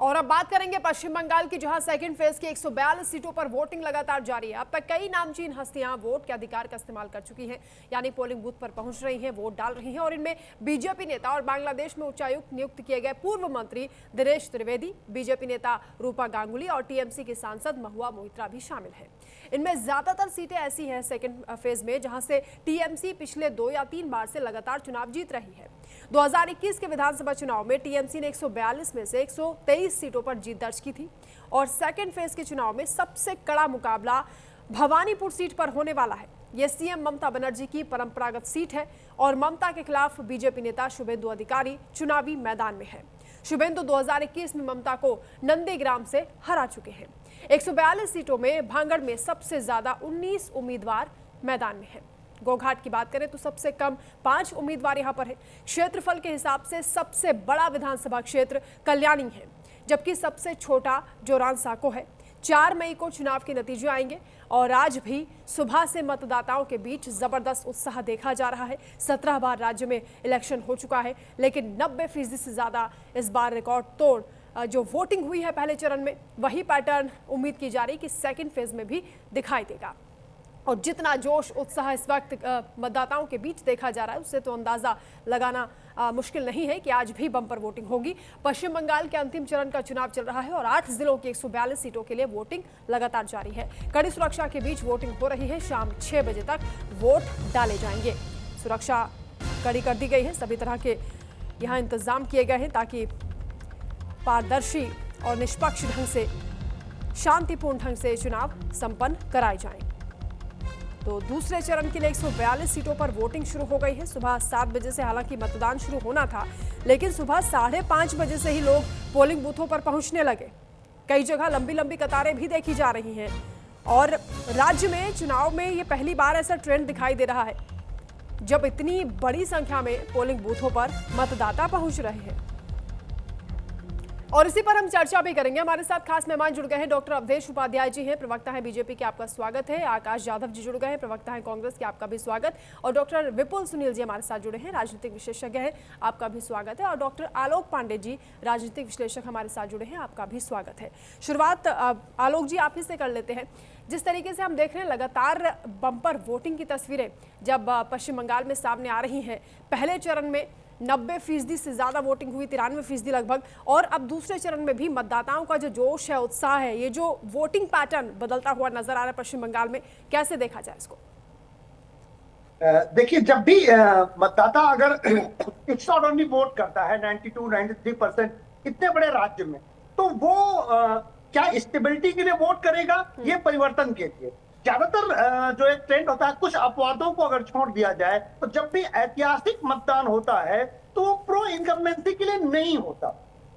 और अब बात करेंगे पश्चिम बंगाल की, जहां सेकंड फेज की 142 सीटों पर वोटिंग लगातार जारी है। अब तक कई नामचीन हस्तियां वोट के अधिकार का इस्तेमाल कर चुकी हैं, यानी पोलिंग बूथ पर पहुंच रही हैं, वोट डाल रही हैं। और इनमें बीजेपी नेता और बांग्लादेश में उच्चायुक्त नियुक्त किए गए पूर्व मंत्री दिनेश त्रिवेदी, बीजेपी नेता रूपा गांगुली और टीएमसी के सांसद महुआ मोइत्रा भी शामिल हैं। इनमें ज्यादातर सीटें ऐसी हैं सेकंड फेज में जहां से टीएमसी पिछले 2 या 3 बार से लगातार चुनाव जीत रही है। 2021 के विधानसभा चुनाव में टीएमसी ने 142 में से 123 सीटों पर जीत दर्ज की थी और सेकंड फेज के चुनाव में सबसे कड़ा मुकाबला भवानीपुर सीट पर होने वाला है। यह सीएम ममता बनर्जी की परंपरागत सीट है और ममता के खिलाफ बीजेपी नेता शुभेंदु अधिकारी चुनावी मैदान में है। शुभेंदु 2021 में ममता को नंदीग्राम से हरा चुके हैं। 142 सीटों में भांगड़ में सबसे ज्यादा 19 उम्मीदवार मैदान में हैं। गोघाट की बात करें तो सबसे कम 5 उम्मीदवार यहां पर है। क्षेत्रफल के हिसाब से सबसे बड़ा विधानसभा क्षेत्र कल्याणी है, जबकि सबसे छोटा जोरान साको है। 4 मई को चुनाव के नतीजे आएंगे और आज भी सुबह से मतदाताओं के बीच जबरदस्त उत्साह देखा जा रहा है। 17 बार राज्य में इलेक्शन हो चुका है, लेकिन 90% से ज्यादा इस बार रिकॉर्ड तोड़ जो वोटिंग हुई है पहले चरण में, वही पैटर्न उम्मीद की जा रही है कि सेकेंड फेज में भी दिखाई देगा। और जितना जोश उत्साह इस वक्त मतदाताओं के बीच देखा जा रहा है, उससे तो अंदाजा लगाना मुश्किल नहीं है कि आज भी बम्पर वोटिंग होगी। पश्चिम बंगाल के अंतिम चरण का चुनाव चल रहा है और 8 जिलों की 142 सीटों के लिए वोटिंग लगातार जारी है। कड़ी सुरक्षा के बीच वोटिंग हो रही है। शाम 6 बजे तक वोट डाले जाएंगे। सुरक्षा कड़ी कर दी गई है। सभी तरह के यहाँ इंतजाम किए गए हैं ताकि पारदर्शी और निष्पक्ष ढंग से, शांतिपूर्ण ढंग से चुनाव संपन्न कराए जाएं। तो दूसरे चरण के लिए 142 सीटों पर वोटिंग शुरू हो गई है। सुबह 7 बजे से हालांकि मतदान शुरू होना था, लेकिन सुबह 5:30 बजे से ही लोग पोलिंग बूथों पर पहुंचने लगे। कई जगह लंबी लंबी कतारें भी देखी जा रही हैं और राज्य में चुनाव में ये पहली बार ऐसा ट्रेंड दिखाई दे रहा है जब इतनी बड़ी संख्या में पोलिंग बूथों पर मतदाता पहुंच रहे हैं। और इसी पर हम चर्चा भी करेंगे। हमारे साथ खास मेहमान जुड़ गए हैं। डॉक्टर अवधेश उपाध्याय जी हैं, प्रवक्ता हैं बीजेपी के, आपका स्वागत है। आकाश यादव जी जुड़ गए हैं, प्रवक्ता हैं कांग्रेस के, आपका भी स्वागत। और डॉक्टर विपुल सुनील जी हमारे साथ जुड़े हैं, राजनीतिक विशेषज्ञ हैं, आपका भी स्वागत है। और डॉक्टर आलोक पांडे जी, राजनीतिक विश्लेषक, हमारे साथ जुड़े हैं, आपका भी स्वागत है। शुरुआत आलोक जी आप ही से कर लेते हैं। जिस तरीके से हम देख रहे हैं लगातार बम्पर वोटिंग की तस्वीरें जब पश्चिम बंगाल में सामने आ रही हैं, पहले चरण में 90% से ज्यादा वोटिंग हुई, 93% लगभग, और अब दूसरे चरण में भी मतदाताओं का जो जोश है, उत्साह है, ये जो वोटिंग पैटर्न बदलता हुआ नजर आ रहा है पश्चिम बंगाल में, कैसे देखा जाए इसको? देखिए, जब भी मतदाता अगर इट्स नॉट ओनली वोट करता है 92-93% इतने बड़े राज्य में, तो वो क्या स्टेबिलिटी के लिए वोट करेगा, ये परिवर्तन के लिए। ज्यादातर जो एक ट्रेंड होता है, कुछ अपवादों को अगर छोड़ दिया जाए, तो जब भी ऐतिहासिक मतदान होता है तो वो प्रो इनकम्बेंसी के लिए नहीं होता,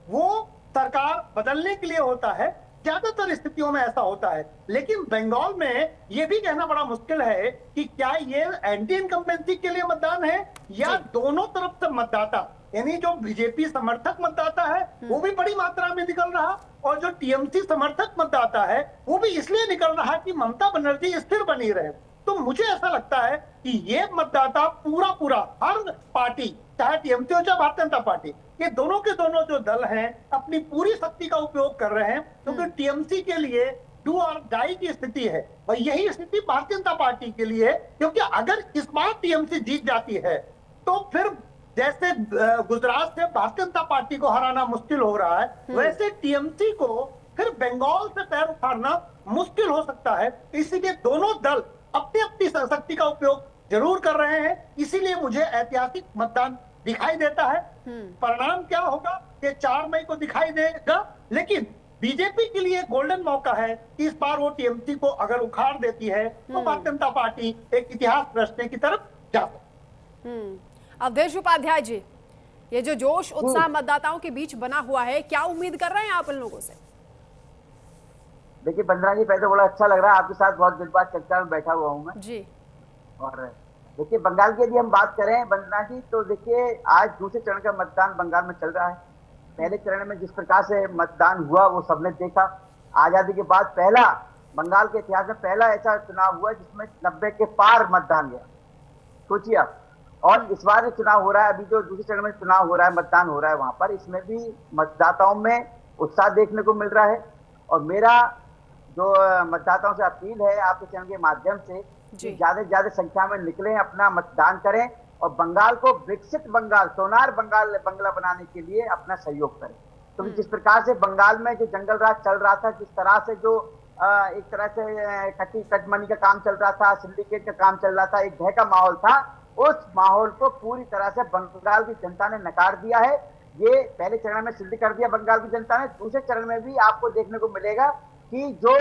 वो सरकार बदलने के लिए होता है। ज्यादातर स्थितियों में ऐसा होता है। लेकिन बंगाल में यह भी कहना बड़ा मुश्किल है कि क्या ये एंटी इनकम्बेंसी के लिए मतदान है या दोनों तरफ से मतदाता, यानी जो बीजेपी समर्थक मतदाता है वो भी बड़ी मात्रा में निकल रहा और जो टीएमसी समर्थक मतदाता है वो भी इसलिए निकल रहा कि ममता बनर्जी स्थिर बनी रहे। तो मुझे ऐसा लगता है कि ये मतदाता पूरा हर पार्टी, चाहे टीएमसी हो चाहे भारतीय जनता पार्टी, ये दोनों के दोनों जो दल हैं अपनी पूरी शक्ति का उपयोग कर रहे हैं, क्योंकि टीएमसी के लिए डू और डाई की स्थिति है और यही स्थिति भारतीय जनता पार्टी के लिए, क्योंकि अगर इस बार टीएमसी जीत जाती है तो फिर जैसे गुजरात से भारतीय जनता पार्टी को हराना मुश्किल हो रहा है, वैसे टीएमसी को फिर बंगाल से पैर उठाना मुश्किल हो सकता है। इसीलिए दोनों दल अपनी अपनी शक्ति का उपयोग जरूर कर रहे हैं। इसीलिए मुझे ऐतिहासिक मतदान दिखाई देता है। परिणाम क्या होगा ये 4 मई को दिखाई देगा, लेकिन बीजेपी के लिए गोल्डन मौका है कि इस बार वो टीएमसी को अगर उखाड़ देती है तो भारतीय जनता पार्टी एक इतिहास रचने की तरफ जा सकती है। अवधेश उपाध्याय जी, ये जो जोश उत्साह मतदाताओं के बीच बना हुआ है, क्या उम्मीद कर रहे हैं आप इन लोगों से? देखिए बंदना जी, पहले तो बड़ा अच्छा लग रहा है, आपके साथ बहुत दिन बाद चर्चा में बैठा हुआ हूँ मैं जी। और देखिए बंगाल की यदि हम बात करें बंदना जी, तो देखिए आज दूसरे चरण का मतदान बंगाल में चल रहा है। पहले चरण में जिस प्रकार से मतदान हुआ वो सबने देखा। आजादी के बाद पहला, बंगाल के इतिहास में पहला ऐसा चुनाव हुआ जिसमें 90 के पार मतदान गया, सोचिए आप। और इस बार जो चुनाव हो रहा है, अभी जो दूसरे चरण में चुनाव हो रहा है, मतदान हो रहा है वहां पर, इसमें भी मतदाताओं में उत्साह देखने को मिल रहा है। और मेरा जो मतदाताओं से अपील है आपके चैनल के माध्यम से कि ज्यादा से ज्यादा संख्या में निकलें, अपना मतदान करें और बंगाल को विकसित बंगाल, सोनार बंगाल बंगला बनाने के लिए अपना सहयोग करें। तो जिस प्रकार से बंगाल में जो जंगल राज चल रहा था, जिस तरह से जो एक तरह से कटमनी का काम चल रहा था, सिंडिकेट का काम चल रहा था, एक भय का माहौल था, उस माहौल को पूरी तरह से बंगाल की जनता ने नकार दिया है। ये पहले चरण में सिद्ध कर दिया बंगाल की जनता ने। दूसरे चरण में भी आपको देखने को मिलेगा कि जो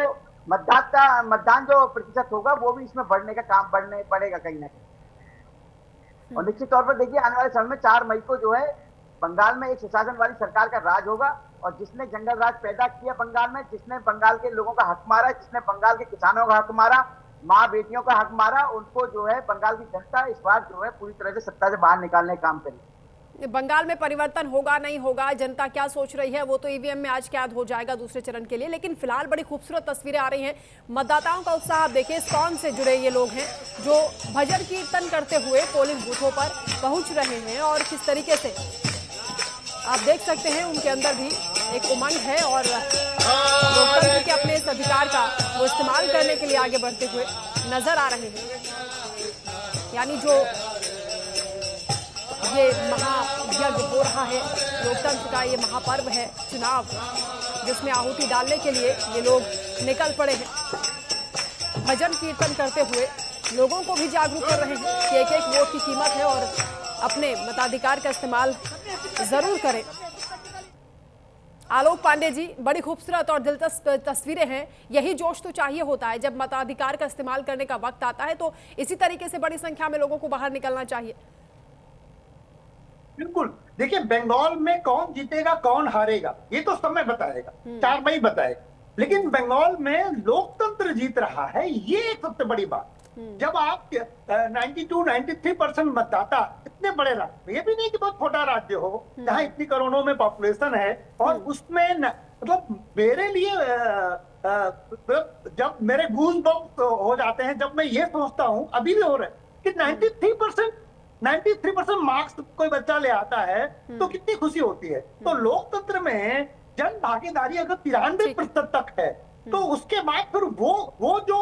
मतदान जो प्रतिशत होगा वो भी इसमें बढ़ने का काम बढ़ेगा कहीं ना कहीं। और निश्चित तौर पर देखिए आने वाले समय में 4 मई को जो है बंगाल में एक सुशासन वाली सरकार का राज होगा। और जिसने जंगल राज पैदा किया बंगाल में, जिसने बंगाल के लोगों का हक मारा, जिसने बंगाल के किसानों का हक मारा, माँ बेटियों का हक मारा, उनको जो है बंगाल की जनता इस बार जो है पूरी तरह से सत्ता से बाहर निकालने का काम करेगी। बंगाल में परिवर्तन होगा नहीं होगा, जनता क्या सोच रही है वो तो ईवीएम में आज कैद हो जाएगा दूसरे चरण के लिए। लेकिन फिलहाल बड़ी खूबसूरत तस्वीरें आ रही हैं, मतदाताओं का उत्साह। आप देखिए कौन से जुड़े ये लोग हैं जो भजन कीर्तन करते हुए पोलिंग बूथों पर पहुंच रहे हैं और किस तरीके से आप देख सकते हैं उनके अंदर भी एक उमंग है और लोकतंत्र के अपने इस अधिकार का वो इस्तेमाल करने के लिए आगे बढ़ते हुए नजर आ रहे हैं। यानी जो ये महायज्ञ हो रहा है, लोकतंत्र का ये महापर्व है चुनाव, जिसमें आहुति डालने के लिए ये लोग निकल पड़े हैं, भजन कीर्तन करते हुए लोगों को भी जागरूक कर रहे हैं कि एक एक वोट की कीमत है और अपने मताधिकार का इस्तेमाल जरूर करें। आलोक पांडे जी, बड़ी खूबसूरत और दिलचस्प तस्वीरें हैं। यही जोश तो चाहिए होता है जब मताधिकार का इस्तेमाल करने का वक्त आता है, तो इसी तरीके से बड़ी संख्या में लोगों को बाहर निकलना चाहिए। बिल्कुल, देखिए बंगाल में कौन जीतेगा कौन हारेगा ये तो समय बताएगा, 4 मई बताएगा। लेकिन बंगाल में लोकतंत्र जीत रहा है, ये एक सबसे बड़ी बात। जब आप 92-93% मतदाता, इतने बड़े राज्य, ये भी नहीं कि बहुत छोटा राज्य हो जहां इतनी करोड़ों में पॉपुलेशन है, और उसमें मतलब मेरे लिए जब मेरे गूज बम्प्स हो जाते हैं जब मैं ये सोचता हूं, अभी भी हो रहे कि 93% मार्क्स कोई बच्चा ले आता है तो कितनी खुशी होती है। तो लोकतंत्र में जन भागीदारी अगर 93% तक है तो उसके बाद फिर वो जो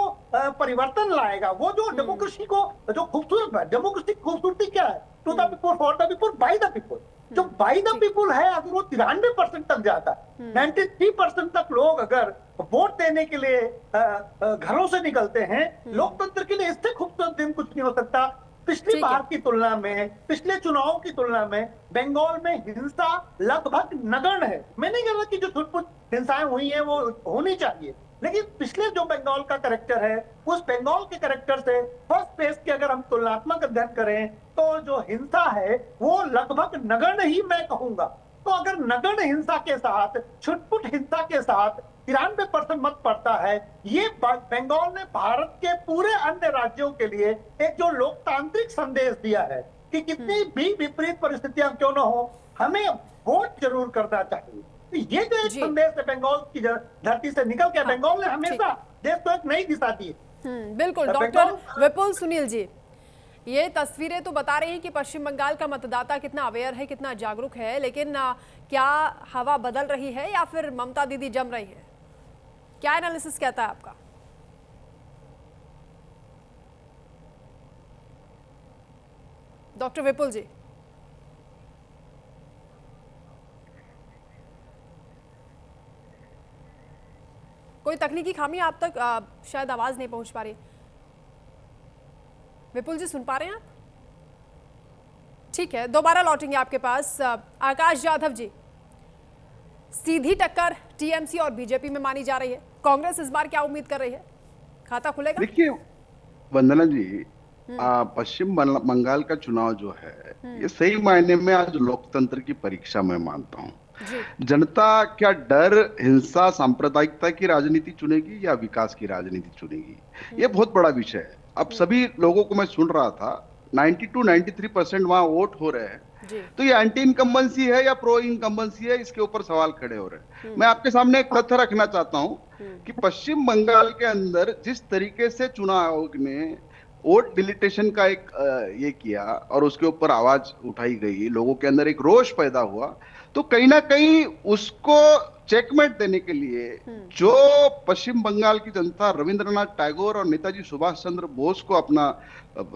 परिवर्तन लाएगा, वो जो डेमोक्रेसी को जो खूबसूरत है, डेमोक्रेसी की खूबसूरती क्या है? To the people, for the people, by the people. जो बाय द पीपल है, अगर वो 93% तक जाता है, 93% तक लोग अगर वोट देने के लिए घरों से निकलते हैं, लोकतंत्र के लिए इससे खूबसूरत दिन कुछ नहीं हो सकता। पिछली बार की तुलना में, पिछले चुनाव की तुलना में बंगाल में हिंसा लगभग नगण्य है। मैं नहीं कह रहा कि जो छुटपुट हिंसाएं हुई हैं वो होनी चाहिए, लेकिन पिछले जो बंगाल का कैरेक्टर है, उस बंगाल के कैरेक्टर से फर्स्ट फेज की अगर हम तुलनात्मक अध्ययन करें तो जो हिंसा है वो लगभग नगण्य ही मैं कहूंगा। तो अगर नगण्य हिंसा के साथ, छुटपुट हिंसा के साथ 93% मत पड़ता है, ये बंगाल ने भारत के पूरे अन्य राज्यों के लिए एक जो लोकतांत्रिक संदेश दिया है कि कितनी भी विपरीत परिस्थितियां क्यों न हो, हमें वोट जरूर करना चाहिए। तो ये जो एक संदेश है बंगाल की धरती से निकल के, बंगाल ने हमेशा देश को एक नई दिशा दी। बिल्कुल डॉक्टर विपुल सुनील जी, ये तस्वीरें तो बता रही हैं कि पश्चिम बंगाल का मतदाता कितना अवेयर है, कितना जागरूक है, लेकिन क्या हवा बदल रही है या फिर ममता दीदी जम रही है? क्या एनालिसिस कहता है आपका? डॉक्टर विपुल जी। कोई तकनीकी खामी आप तक शायद आवाज नहीं पहुंच पा रही। विपुल जी सुन पा रहे हैं आप? ठीक है, दोबारा लौटेंगे आपके पास। आकाश यादव जी, सीधी टक्कर टीएमसी और बीजेपी में मानी जा रही है, कांग्रेस इस बार क्या उम्मीद कर रही है? खाता खुलेगा? देखिए वंदना जी, पश्चिम बंगाल का चुनाव जो है ये सही मायने में आज लोकतंत्र की परीक्षा मैं मानता हूँ। जनता क्या डर, हिंसा, सांप्रदायिकता की राजनीति चुनेगी या विकास की राजनीति चुनेगी, ये बहुत बड़ा विषय है। अब सभी लोगों को मैं सुन रहा था, 92-93% वहां वोट हो रहे हैं, तो ये एंटी इनकम्बेंसी है या प्रो इनकम्बेंसी है, इसके ऊपर सवाल खड़े हो रहे हैं। मैं आपके सामने एक तथ्य रखना चाहता हूं कि पश्चिम बंगाल के अंदर जिस तरीके से चुनाव आयोग ने वोट डिलीटेशन का एक ये किया और उसके ऊपर आवाज उठाई गई, लोगों के अंदर एक रोष पैदा हुआ, तो कहीं ना कहीं उसको चेकमेट देने के लिए जो पश्चिम बंगाल की जनता रविंद्रनाथ टैगोर और नेताजी सुभाष चंद्र बोस को अपना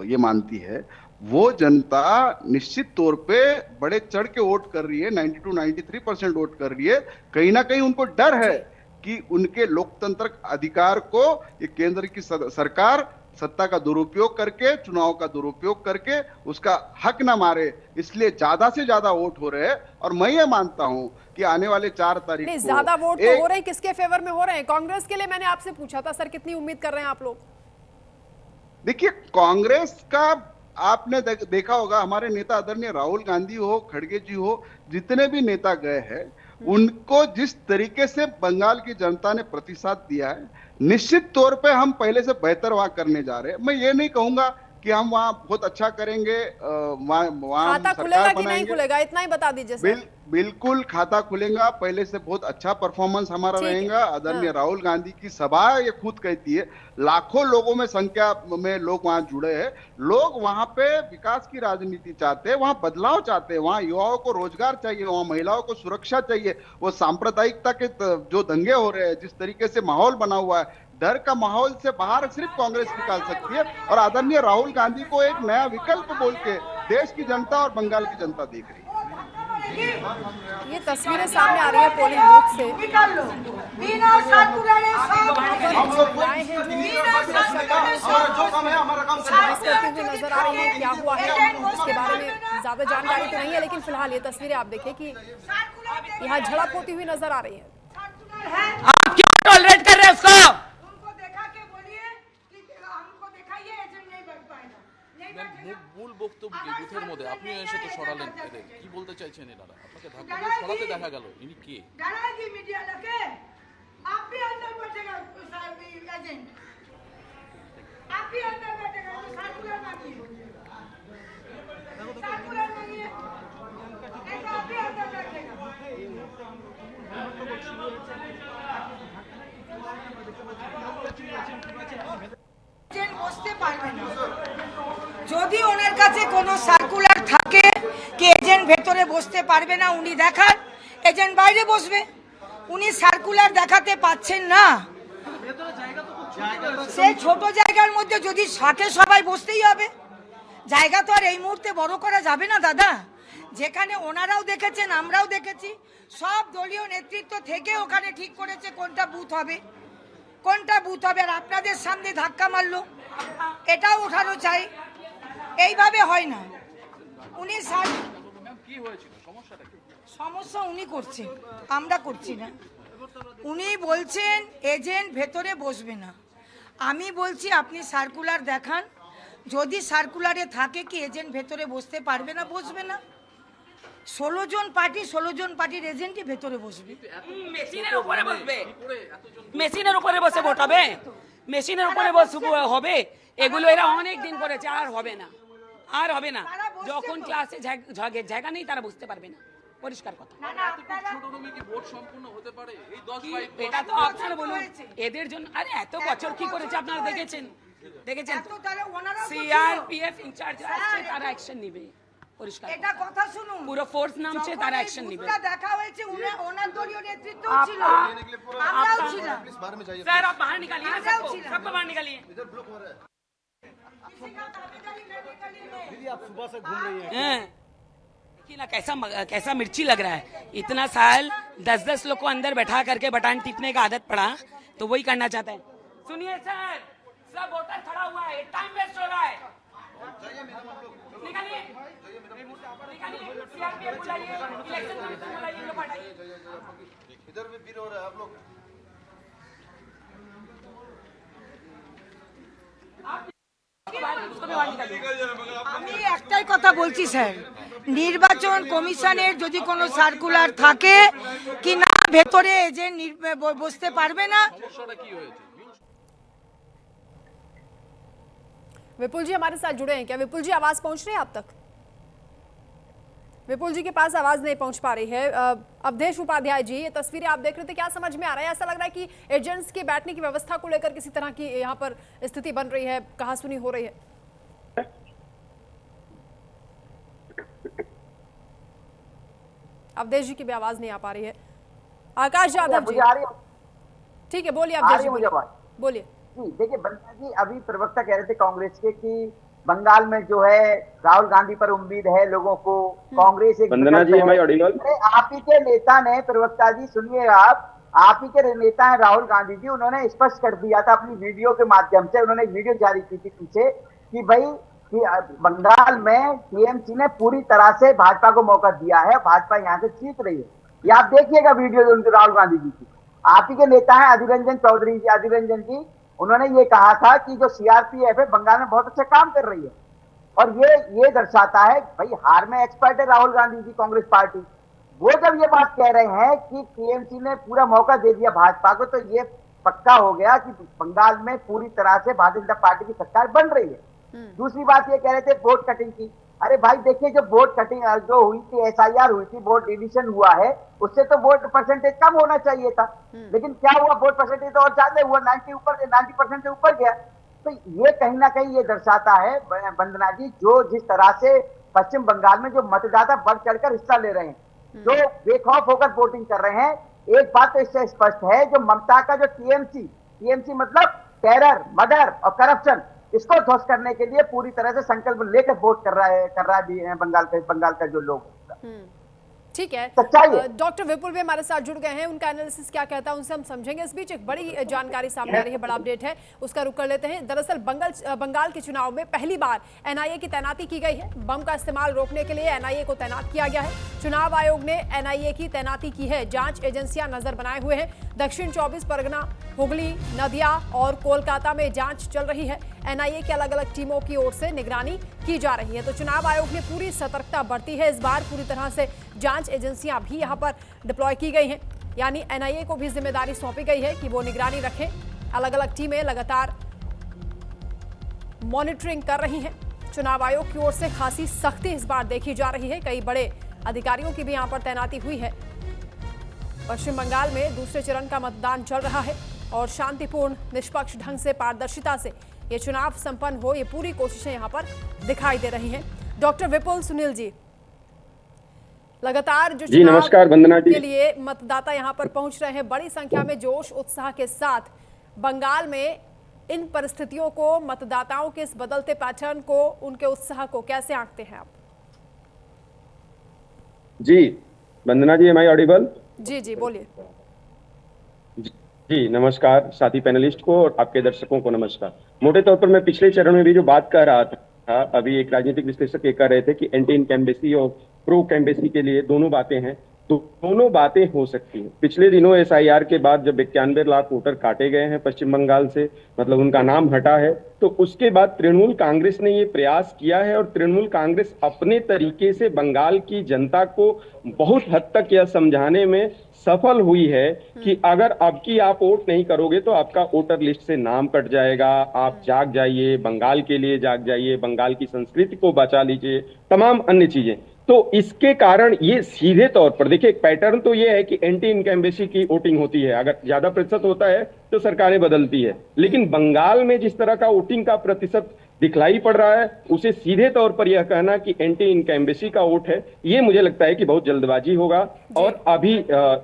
ये मानती है, वो जनता निश्चित तौर पे बड़े चढ़ के वोट कर रही है, 92-93% वोट कर रही है। कहीं ना कहीं उनको डर है कि उनके लोकतंत्र अधिकार को ये केंद्र की सरकार सत्ता का दुरुपयोग करके, चुनाव का दुरुपयोग करके उसका हक ना मारे, इसलिए ज्यादा से ज्यादा वोट हो रहे हैं। और मैं ये मानता हूं कि आने वाले 4 तारीख को ज्यादा वोट तो हो रहे हैं, किसके फेवर में हो रहे हैं? कांग्रेस के लिए मैंने आपसे पूछा था सर, कितनी उम्मीद कर रहे हैं आप लोग? देखिए, कांग्रेस का आपने देखा होगा, हमारे नेता आदरणीय राहुल गांधी हो, खड़गे जी हो, जितने भी नेता गए हैं, उनको जिस तरीके से बंगाल की जनता ने प्रतिसाद दिया है, निश्चित तौर पे हम पहले से बेहतर वहां करने जा रहे हैं। मैं ये नहीं कहूंगा कि हम वहां बहुत अच्छा करेंगे, वहां खाता खुलेगा कि नहीं खुलेगा, इतना ही बता दीजिए सर। बिल्कुल खाता खुलेगा, पहले से बहुत अच्छा परफॉर्मेंस हमारा रहेगा। आदरणीय राहुल गांधी की सभा ये खुद कहती है, लाखों लोगों में संख्या में लोग वहां जुड़े हैं। लोग वहां पे विकास की राजनीति चाहते हैं, वहां बदलाव चाहते हैं, वहां युवाओं को रोजगार चाहिए, वहां महिलाओं को सुरक्षा चाहिए। वो सांप्रदायिकता के जो दंगे हो रहे हैं, जिस तरीके से माहौल बना हुआ है, डर का माहौल से बाहर सिर्फ कांग्रेस निकाल सकती है। और आदरणीय राहुल गांधी को एक नया विकल्प बोल के देश की जनता और बंगाल की जनता देख रही है। ये तस्वीरें सामने आ रही है पोलिंग बूथ से। नजर आ रही है, क्या हुआ है इसके बारे में ज्यादा जानकारी तो नहीं है, लेकिन फिलहाल ये तस्वीरें आप देखिए कि यहाँ झड़प होती हुई नजर आ रही है। आप क्यों टॉलरेट कर रहे हैं उसको? মূল বক্তব্য কি বুথের মধ্যে আপনি এসে তো সরালেন, এদের কি বলতে চাইছেন এনারা? আপনাকে ধাক্কা দিয়ে সরাতে দেখা গেল, ইনি কে? डराएगी मीडिया लगे, आप भी अंदर बैठेगा एजेंट, आप भी अंदर बैठेगा, सर्कुलर मांगिए, सर्कुलर मांगिए, नहीं तो आप भी अंदर बैठेगा। এজেন্ট বসতে পারবে না যদি ওনার কাছে কোনো সার্কুলার থাকে কি এজেন্ট ভেতরে বসতে পারবে না, উনি দেখান, এজেন্ট বাইরে বসবে। উনি সার্কুলার দেখাতে পাচ্ছেন না, সেই ছোট জায়গার মধ্যে যদি থাকে সবাই বসতেই হবে। জায়গা তো আর এই মুহূর্তে বড় করা যাবে না দাদা, যেখানে ওনারাও দেখেছেন আমরাও দেখেছি, সব দলীয় নেতৃত্ব থেকে ওখানে ঠিক করেছে কোনটা বুথ হবে, কোনটা বুথ হবে। আর আপনাদের সামনে ধাক্কা মারলো, এটাও ওঠানো চাই, এইভাবে হয় না। উনি কি হয়েছিল, সমস্যাটা কি? সমস্যা উনি করছেন, আমরা করছি না। উনি বলছেন এজেন্ট ভেতরে বসবে না, আমি বলছি আপনি সার্কুলার দেখান, যদি সার্কুলারে থাকে কি এজেন্ট ভেতরে বসতে পারবে না, বসবে না। 16 জন পার্টি, 16 জন পার্টির এজেন্টই ভেতরে বসবে। মেশিনের উপরে বসবে, মেশিনের উপরে বসে ভোট হবে, মেশিনের উপরে বসে হবে। এগুলো এরা অনেক দিন করেছে, আর হবে না, আর হবে না। যখন ক্লাসে জায়গা নেই তারা বুঝতে পারবে না, পরিষ্কার কথা। কি ভোট সম্পূর্ণ হতে পারে এই 10 এটা তো আপনারা বলুন, এদের জন্য আরে এত বছর কি করেছে আপনারা দেখেছেন, দেখেছেন তো। সিআরপিএফ ইনচার্জ আছে, তারা অ্যাকশন নেবে, পরিষ্কার এটা কথা শুনুন, পুরো ফোর্স নামছে, তারা অ্যাকশন নেবে। দেখা হয়েছে ওনার দলীয় নেতৃত্ব ছিল, আমরাও ছিলাম। স্যার आप बाहर निकालिए ना सबको, सबको बाहर निकालिए। दीदी आप सुबह से घूम रही हैं, देखिए ना कैसा मिर्ची लग रहा है। इतना साल 10-10 लोग को अंदर बैठा करके बटन टिपने का आदत पड़ा, तो वही करना चाहता है। सुनिए सर, सब वोटर खड़ा हुआ है, टाइम वेस्ट हो रहा है, निकालिए, निकालिए, सीआरपीएफ बुलाइए, इलेक्शन कमीशन बुलाइए, लोग हटाइए। इधर भी भीड़ हो रहा है, आप लोग আমি একটাই কথা বলছি স্যার, নির্বাচন কমিশনের যদি কোনো সার্কুলার থাকে কি না ভেতরে এজেন্ট বসতে পারবে না। সমস্যাটা কি হয়েছে? विपुल जी हमारे साथ जुड़े हैं क्या? विपुल जी आवाज पहुंच रही है आप तक? विपुल जी के पास आवाज नहीं पहुंच पा रही है। अवधेश उपाध्याय जी, ये तस्वीरें आप देख रहे थे, क्या समझ में आ रहा है? ऐसा लग रहा है कि एजेंट्स के बैठने की व्यवस्था को लेकर किसी तरह की यहाँ पर स्थिति बन रही है, कहासुनी हो रही है। अवधेश जी की भी आवाज नहीं आ पा रही है। आकाश यादव जी, मुझे आ रही है, ठीक है, बोलिए आ अवधेश रही जी, है मुझे आवाज। बोलिए। जी देखिए वंदना जी, अभी प्रवक्ता कह रहे थे कांग्रेस के कि बंगाल में जो है राहुल गांधी पर उम्मीद है लोगों को, कांग्रेस एक वंदना जी, विकल्प am I है। audible? अरे आप ही के नेता ने, प्रवक्ता जी सुनिए, आप ही के नेता हैं राहुल गांधी जी, उन्होंने स्पष्ट कर दिया था अपनी वीडियो के माध्यम से, उन्होंने एक वीडियो जारी की थी पीछे कि भाई कि बंगाल में टीएमसी ने पूरी तरह से भाजपा को मौका दिया है, भाजपा यहाँ से जीत रही है। ये आप देखिएगा वीडियो उनके राहुल गांधी जी की। आप ही के नेता हैं अधीर रंजन चौधरी जी, अधीर रंजन जी, उन्होंने ये कहा था कि जो सीआरपीएफ है बंगाल में बहुत अच्छा काम कर रही है, और ये दर्शाता है भाई हार में एक्सपर्ट है राहुल गांधी जी, कांग्रेस पार्टी। वो जब ये बात कह रहे हैं कि टीएमसी ने पूरा मौका दे दिया भाजपा को, तो ये पक्का हो गया कि बंगाल में पूरी तरह से भारतीय जनता पार्टी की सरकार बन रही है। दूसरी बात ये कह रहे थे वोट कटिंग की। अरे भाई देखिए, जो वोट कटिंग जो हुई थी, एसआईआर हुई थी, वोट डिविजन हुआ है, उससे तो वोट परसेंटेज कम होना चाहिए था, लेकिन क्या हुआ, वोट परसेंटेज तो और ज्यादा हुआ, 90% से ऊपर गया। तो ये कहीं ना कहीं ये दर्शाता है वंदना जी, जो जिस तरह से पश्चिम बंगाल में जो मतदाता बढ़ चढ़कर हिस्सा ले रहे हैं, जो बेखौफ होकर वोटिंग कर रहे हैं, एक बात तो इससे स्पष्ट है, जो ममता का जो टीएमसी मतलब टेरर, मर्डर और करप्शन, इसको ध्वस्त करने के लिए पूरी तरह से संकल्प लेकर वोट कर रहा है बंगाल का जो लोग। ठीक है, सच्चाई है। डॉक्टर विपुल भी हमारे साथ जुड़ गए हैं, उनका एनालिसिस क्या कहता है उनसे हम समझेंगे। इस बीच एक बड़ी जानकारी सामने आ रही है, बड़ा अपडेट है, उसका रुख कर लेते हैं। दरअसल बंगाल के चुनाव में पहली बार एनआईए की तैनाती की गई है। बम का इस्तेमाल रोकने के लिए एनआईए को तैनात किया गया है। चुनाव आयोग ने एनआईए की तैनाती की है। जांच एजेंसियां नजर बनाए हुए हैं। दक्षिण 24 परगना, हुगली, नदिया और कोलकाता में जांच चल रही है। एनआईए की अलग अलग टीमों की ओर से निगरानी की जा रही है। तो चुनाव आयोग ने पूरी सतर्कता बरती है। इस बार पूरी तरह से जांच एजेंसियां भी यहां पर डिप्लॉय की गई हैं, यानी एनआईए को भी जिम्मेदारी सौंपी गई है कि वो निगरानी रखें। अलग अलग टीमें लगातार मॉनिटरिंग कर रही हैं। चुनाव आयोग की ओर से खासी सख्ती इस बार देखी जा रही है। कई बड़े अधिकारियों की भी यहां पर तैनाती हुई है। पश्चिम बंगाल में दूसरे चरण का मतदान चल रहा है और शांतिपूर्ण, निष्पक्ष ढंग से, पारदर्शिता से ये चुनाव संपन्न हो, ये पूरी कोशिशें यहां पर दिखाई दे रही हैं। डॉक्टर विपुल, सुनील जी, लगातार जो जी, नमस्कार वंदना जी के लिए मतदाता यहां पर पहुंच रहे हैं बड़ी संख्या में, जोश उत्साह के साथ। बंगाल में इन परिस्थितियों को, मतदाताओं के इस बदलते पैटर्न को, उनके उत्साह को कैसे आंकते हैं आप? जी वंदना जी, एम आई ऑडिबल? जी बोलिए। जी नमस्कार साथी पैनलिस्ट को और आपके दर्शकों को नमस्कार। मोटे तौर पर मैं पिछले चरण में भी जो बात कर रहा था, अभी एक राजनीतिक विश्लेषक ये कह रहे थे कि एंटी इनकम्बेंसी और प्रो कैम्बेसी के लिए दोनों बातें हैं, तो दोनों बातें हो सकती हैं। पिछले दिनों एसआईआर के बाद जब 91 लाख वोटर काटे गए हैं पश्चिम बंगाल से, मतलब उनका नाम हटा है, तो उसके बाद तृणमूल कांग्रेस ने ये प्रयास किया है और तृणमूल कांग्रेस अपने तरीके से बंगाल की जनता को बहुत हद तक यह समझाने में सफल हुई है कि अगर अब की आप वोट नहीं करोगे तो आपका वोटर लिस्ट से नाम कट जाएगा, आप जाग जाइए, बंगाल के लिए जाग जाइए, बंगाल की संस्कृति को बचा लीजिए, तमाम अन्य चीजें। तो इसके कारण ये सीधे तौर पर देखिए, एक पैटर्न तो ये है कि एंटी इनकम्बेंसी की वोटिंग होती है, अगर ज्यादा प्रतिशत होता है तो सरकारें बदलती है, लेकिन बंगाल में जिस तरह का वोटिंग का प्रतिशत दिखलाई पड़ रहा है, उसे सीधे तौर पर यह कहना कि एंटी इनकम्बेंसी का वोट है, ये मुझे लगता है कि बहुत जल्दबाजी होगा और अभी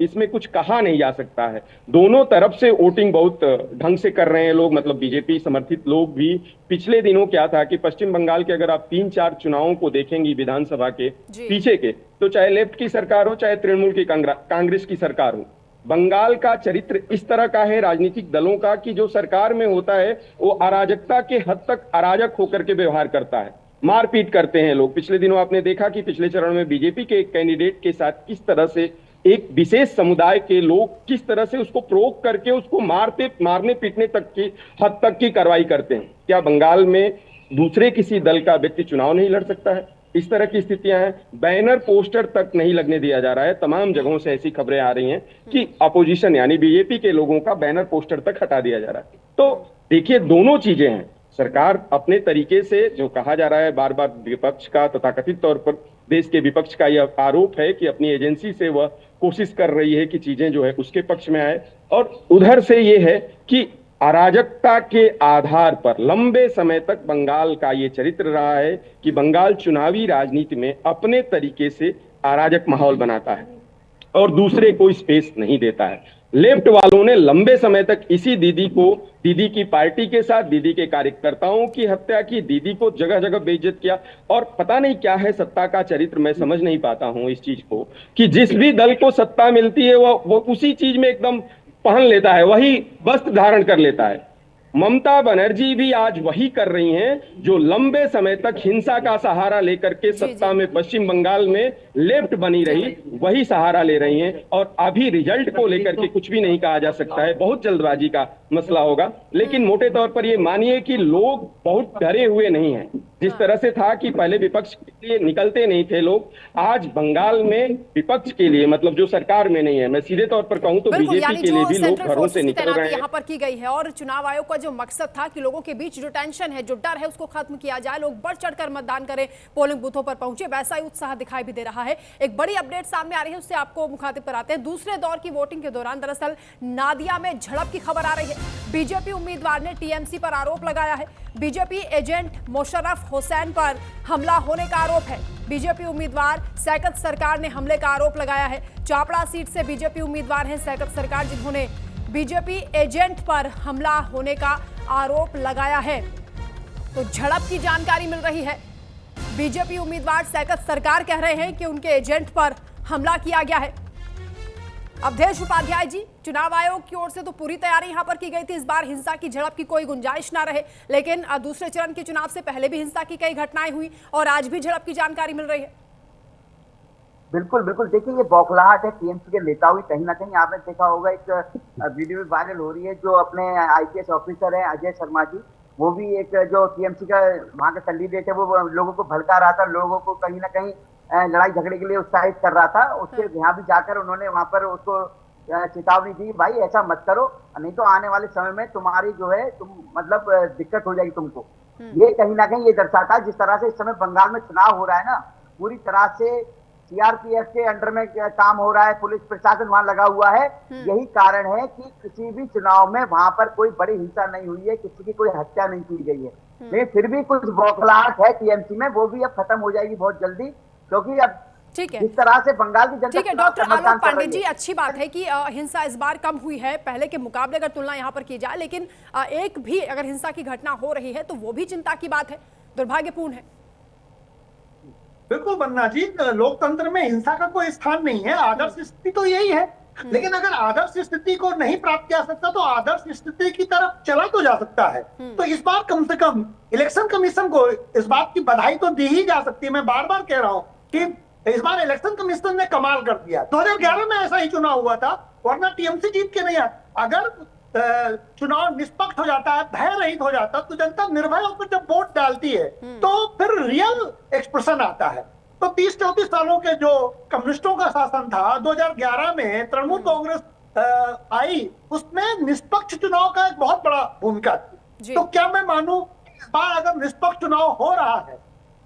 इसमें कुछ कहा नहीं जा सकता है। दोनों तरफ से वोटिंग बहुत ढंग से कर रहे हैं लोग, मतलब बीजेपी समर्थित लोग भी। पिछले दिनों क्या था कि पश्चिम बंगाल के अगर आप 3-4 चुनावों को देखेंगी विधानसभा के पीछे के, तो चाहे लेफ्ट की सरकार हो, चाहे तृणमूल की कांग्रेस की सरकार हो, बंगाल का चरित्र इस तरह का है राजनीतिक दलों का कि जो सरकार में होता है वो अराजकता के हद तक अराजक होकर के व्यवहार करता है, मारपीट करते हैं लोग। पिछले दिनों आपने देखा कि पिछले चरण में बीजेपी के एक कैंडिडेट के साथ किस तरह से एक विशेष समुदाय के लोग किस तरह से उसको प्रोवोक करके उसको मारने पीटने तक की हद तक की कार्रवाई करते हैं। क्या बंगाल में दूसरे किसी दल का व्यक्ति चुनाव नहीं लड़ सकता है? इस तरह की स्थितियां हैं। बैनर पोस्टर तक नहीं लगने दिया जा रहा है। तमाम जगहों से ऐसी खबरें आ रही हैं कि अपोजिशन यानी बीजेपी के लोगों का बैनर पोस्टर तक हटा दिया जा रहा है। तो देखिए, दोनों चीजें हैं। सरकार अपने तरीके से, जो कहा जा रहा है बार बार विपक्ष का, तथाकथित तौर पर देश के विपक्ष का यह आरोप है कि अपनी एजेंसी से वह कोशिश कर रही है कि चीजें जो है उसके पक्ष में आए, और उधर से ये है कि अराजकता के आधार पर लंबे समय तक बंगाल का ये चरित्र रहा है कि बंगाल चुनावी राजनीति में अपने तरीके से अराजक माहौल बनाता है। और दूसरे को स्पेस नहीं देता है। लेफ्ट वालों ने लंबे समय तक इसी दीदी को, दीदी की पार्टी के साथ, दीदी के कार्यकर्ताओं की हत्या की, दीदी को जगह जगह बेइज्जत किया। और पता नहीं क्या है सत्ता का चरित्र, मैं समझ नहीं पाता हूं इस चीज को, कि जिस भी दल को सत्ता मिलती है वो उसी चीज में एकदम पहन लेता है, वही वस्त्र धारण कर लेता है। ममता बनर्जी भी आज वही कर रही हैं जो लंबे समय तक हिंसा का सहारा लेकर के सत्ता में पश्चिम बंगाल में लेफ्ट बनी रही, वही सहारा ले रही हैं। और अभी रिजल्ट को लेकर के कुछ भी नहीं कहा जा सकता है, बहुत जल्दबाजी का मसला होगा। लेकिन मोटे तौर पर ये मानिए कि लोग बहुत डरे हुए नहीं हैं। जिस तरह से था कि पहले विपक्ष के लिए निकलते नहीं थे लोग, आज बंगाल में विपक्ष के लिए, मतलब जो सरकार में नहीं है, मैं सीधे तौर पर कहूं तो बीजेपी के लिए भी लोग घरों से निकल रहे हैं। यहाँ पर की गई है और चुनाव आयोग का जो मकसद था कि लोगों के बीच जो टेंशन है, जो डर है, उसको खत्म किया जाए, लोग बढ़ चढ़कर मतदान करें, पोलिंग बूथों पर पहुंचे, वैसा ही उत्साह दिखाई भी दे रहा है। एक बड़ी अपडेट सामने आ रही है, उससे आपको मुखातिब कराते हैं। दूसरे दौर की वोटिंग के दौरान दरअसल नादिया में झड़प की खबर आ रही है। बीजेपी उम्मीदवार ने टीएमसी पर आरोप लगाया है। बीजेपी एजेंट मोशर्रफ हुसैन पर हमला होने का आरोप है। बीजेपी उम्मीदवार सैकत सरकार ने हमले का आरोप लगाया है। चापड़ा सीट से बीजेपी उम्मीदवार हैं सैकत सरकार, जिन्होंने बीजेपी एजेंट पर हमला होने का आरोप लगाया है। तो झड़प की जानकारी मिल रही है। बीजेपी उम्मीदवार सैकत सरकार कह रहे हैं कि उनके एजेंट पर हमला किया गया है। अवधेश उपाध्याय जी, चुनाव आयोग की ओर से तो पूरी तैयारी यहां पर की गई थी, इस बार हिंसा की झड़प की कोई गुंजाइश ना रहे, लेकिन दूसरे चरण के चुनाव से पहले भी हिंसा की कई घटनाएं हुई और आज भी झड़प की जानकारी मिल रही है। बिल्कुल बिल्कुल, देखिए ये बौखलाहट है टीएमसी के नेता हुई। कहीं ना कहीं आपने देखा होगा, एक वीडियो भी वायरल हो रही है, जो अपने आईपीएस ऑफिसर है अजय शर्मा जी, वो भी एक जो टीएमसी का वहां का कैंडिडेट है, वो लोगों को भड़का रहा था, लोगों को कहीं ना कहीं लड़ाई झगड़े के लिए उत्साहित कर रहा था। उसके यहाँ भी जाकर उन्होंने वहां पर उसको चेतावनी दी, भाई ऐसा मत करो, नहीं तो आने वाले समय में तुम्हारी जो है तुम मतलब दिक्कत हो जाएगी तुमको। ये कहीं ना कहीं ये दर्शाता है, जिस तरह से इस समय बंगाल में चुनाव हो रहा है ना, पूरी तरह से सीआरपीएफ के अंडर में काम हो रहा है, पुलिस प्रशासन वहां लगा हुआ है। यही कारण है कि किसी भी चुनाव में वहां पर कोई बड़ी हिंसा नहीं हुई है, किसी की कोई हत्या नहीं की गई है। लेकिन फिर भी कुछ बौखलाहट है टीएमसी में, वो भी अब खत्म हो जाएगी बहुत जल्दी, क्योंकि अब ठीक है, इस तरह से बंगाल की जनता। ठीक है डॉक्टर आलोक पांडे जी, अच्छी बात है कि हिंसा इस बार कम हुई है पहले के मुकाबले अगर तुलना यहाँ पर की जाए, लेकिन एक भी अगर हिंसा की घटना हो रही है तो वो भी चिंता की बात है, दुर्भाग्यपूर्ण है। बिल्कुल बन्ना जी, लोकतंत्र में हिंसा का कोई स्थान नहीं है, आदर्श स्थिति तो यही है। लेकिन अगर आदर्श स्थिति को नहीं प्राप्त किया सकता तो आदर्श स्थिति की तरफ चला तो जा सकता है। तो इस बार कम से कम इलेक्शन कमीशन को इस बात की बधाई तो दी ही जा सकती है। मैं बार बार कह रहा हूं कि इस बार इलेक्शन कमीशन ने कमाल कर दिया। 2011 में ऐसा ही चुनाव हुआ था, वरना टीएमसी जीत के नहीं आया। अगर चुनाव निष्पक्ष हो जाता है, भय रहित हो जाता, तो जनता निर्भय होकर जब वोट डालती है तो फिर रियल एक्सप्रेशन आता है। तो 30-34 सालों के जो कम्युनिस्टों का शासन था, 2011 में तृणमूल कांग्रेस आई, उसमें निष्पक्ष चुनाव का एक बहुत बड़ा भूमिका थी। तो क्या मैं मानूं इस बार अगर निष्पक्ष चुनाव हो रहा है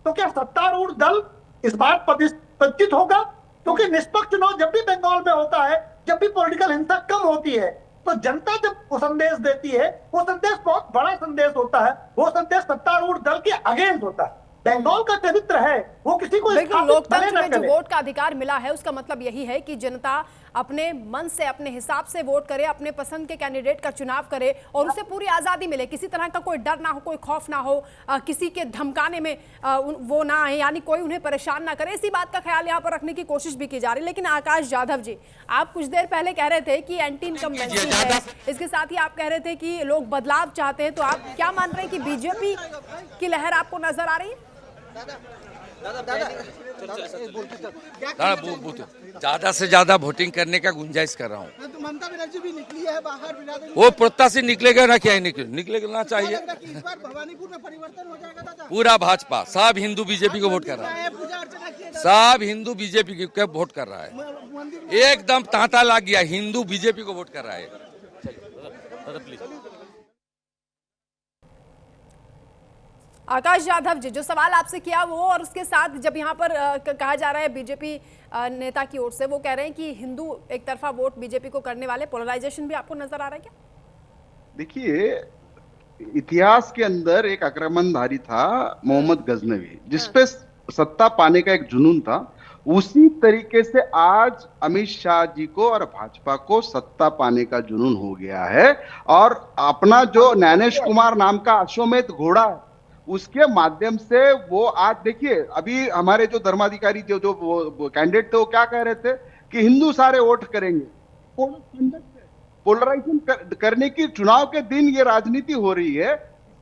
तो क्या सत्तारूढ़ दल इस बार प्रतिष्ठित होगा? क्योंकि निष्पक्ष चुनाव जब भी बंगाल में होता है, जब भी पॉलिटिकल हिंसा कम होती है, तो जनता जब वो संदेश देती है, वो संदेश बहुत बड़ा संदेश होता है, वो संदेश सत्तारूढ़ दल के अगेंस्ट होता है। बंगाल का चरित्र है वो किसी को लोकतंत्र में जो वोट का अधिकार मिला है उसका मतलब यही है कि जनता अपने मन से, अपने हिसाब से वोट करे, अपने पसंद के कैंडिडेट का चुनाव करे और उसे पूरी आजादी मिले, किसी तरह का कोई डर ना हो, कोई खौफ ना हो, किसी के धमकाने में वो ना आए, यानी कोई उन्हें परेशान ना करे। इसी बात का ख्याल यहाँ पर रखने की कोशिश भी की जा रही है। लेकिन आकाश जाधव जी, आप कुछ देर पहले कह रहे थे कि एंटी इनकम्बेंसी है, इसके साथ ही आप कह रहे थे कि लोग बदलाव चाहते हैं, तो आप क्या मान रहे हैं कि बीजेपी की लहर आपको नजर आ रही है? ज्यादा से ज्यादा वोटिंग करने का गुंजाइश कर रहा हूँ। ममता बनर्जी भी निकली है बाहर, वो प्रत्याशी निकलेगा ना, क्या निकलना चाहिए। इस बार भवानीपुर में परिवर्तन हो जाएगा दादा। पूरा भाजपा, सब हिंदू बीजेपी को वोट कर रहा है, सब हिंदू बीजेपी को वोट कर रहा है, एकदम तांता लग गया, हिंदू बीजेपी को वोट कर रहा है। आकाश यादव जी, जो सवाल आपसे किया वो, और उसके साथ जब यहाँ पर कहा जा रहा है बीजेपी नेता की ओर से, वो कह रहे हैं कि हिंदू एक तरफा वोट बीजेपी को करने वाले, पोलराइजेशन भी आपको नजर आ रहा है क्या? देखिए, इतिहास के अंदर एक आक्रमणधारी था मोहम्मद गजनवी, जिसपे सत्ता पाने का एक जुनून था, उसी तरीके से आज अमित शाह जी को और भाजपा को सत्ता पाने का जुनून हो गया है, और अपना जो ज्ञानेश कुमार नाम का अश्वमेध घोड़ा है उसके माध्यम से वो आज देखिए, अभी हमारे जो धर्माधिकारी जो कैंडिडेट थे वो क्या कह रहे थे कि हिंदू सारे वोट करेंगे। पोलराइजेशन करने की चुनाव के दिन ये राजनीति हो रही है,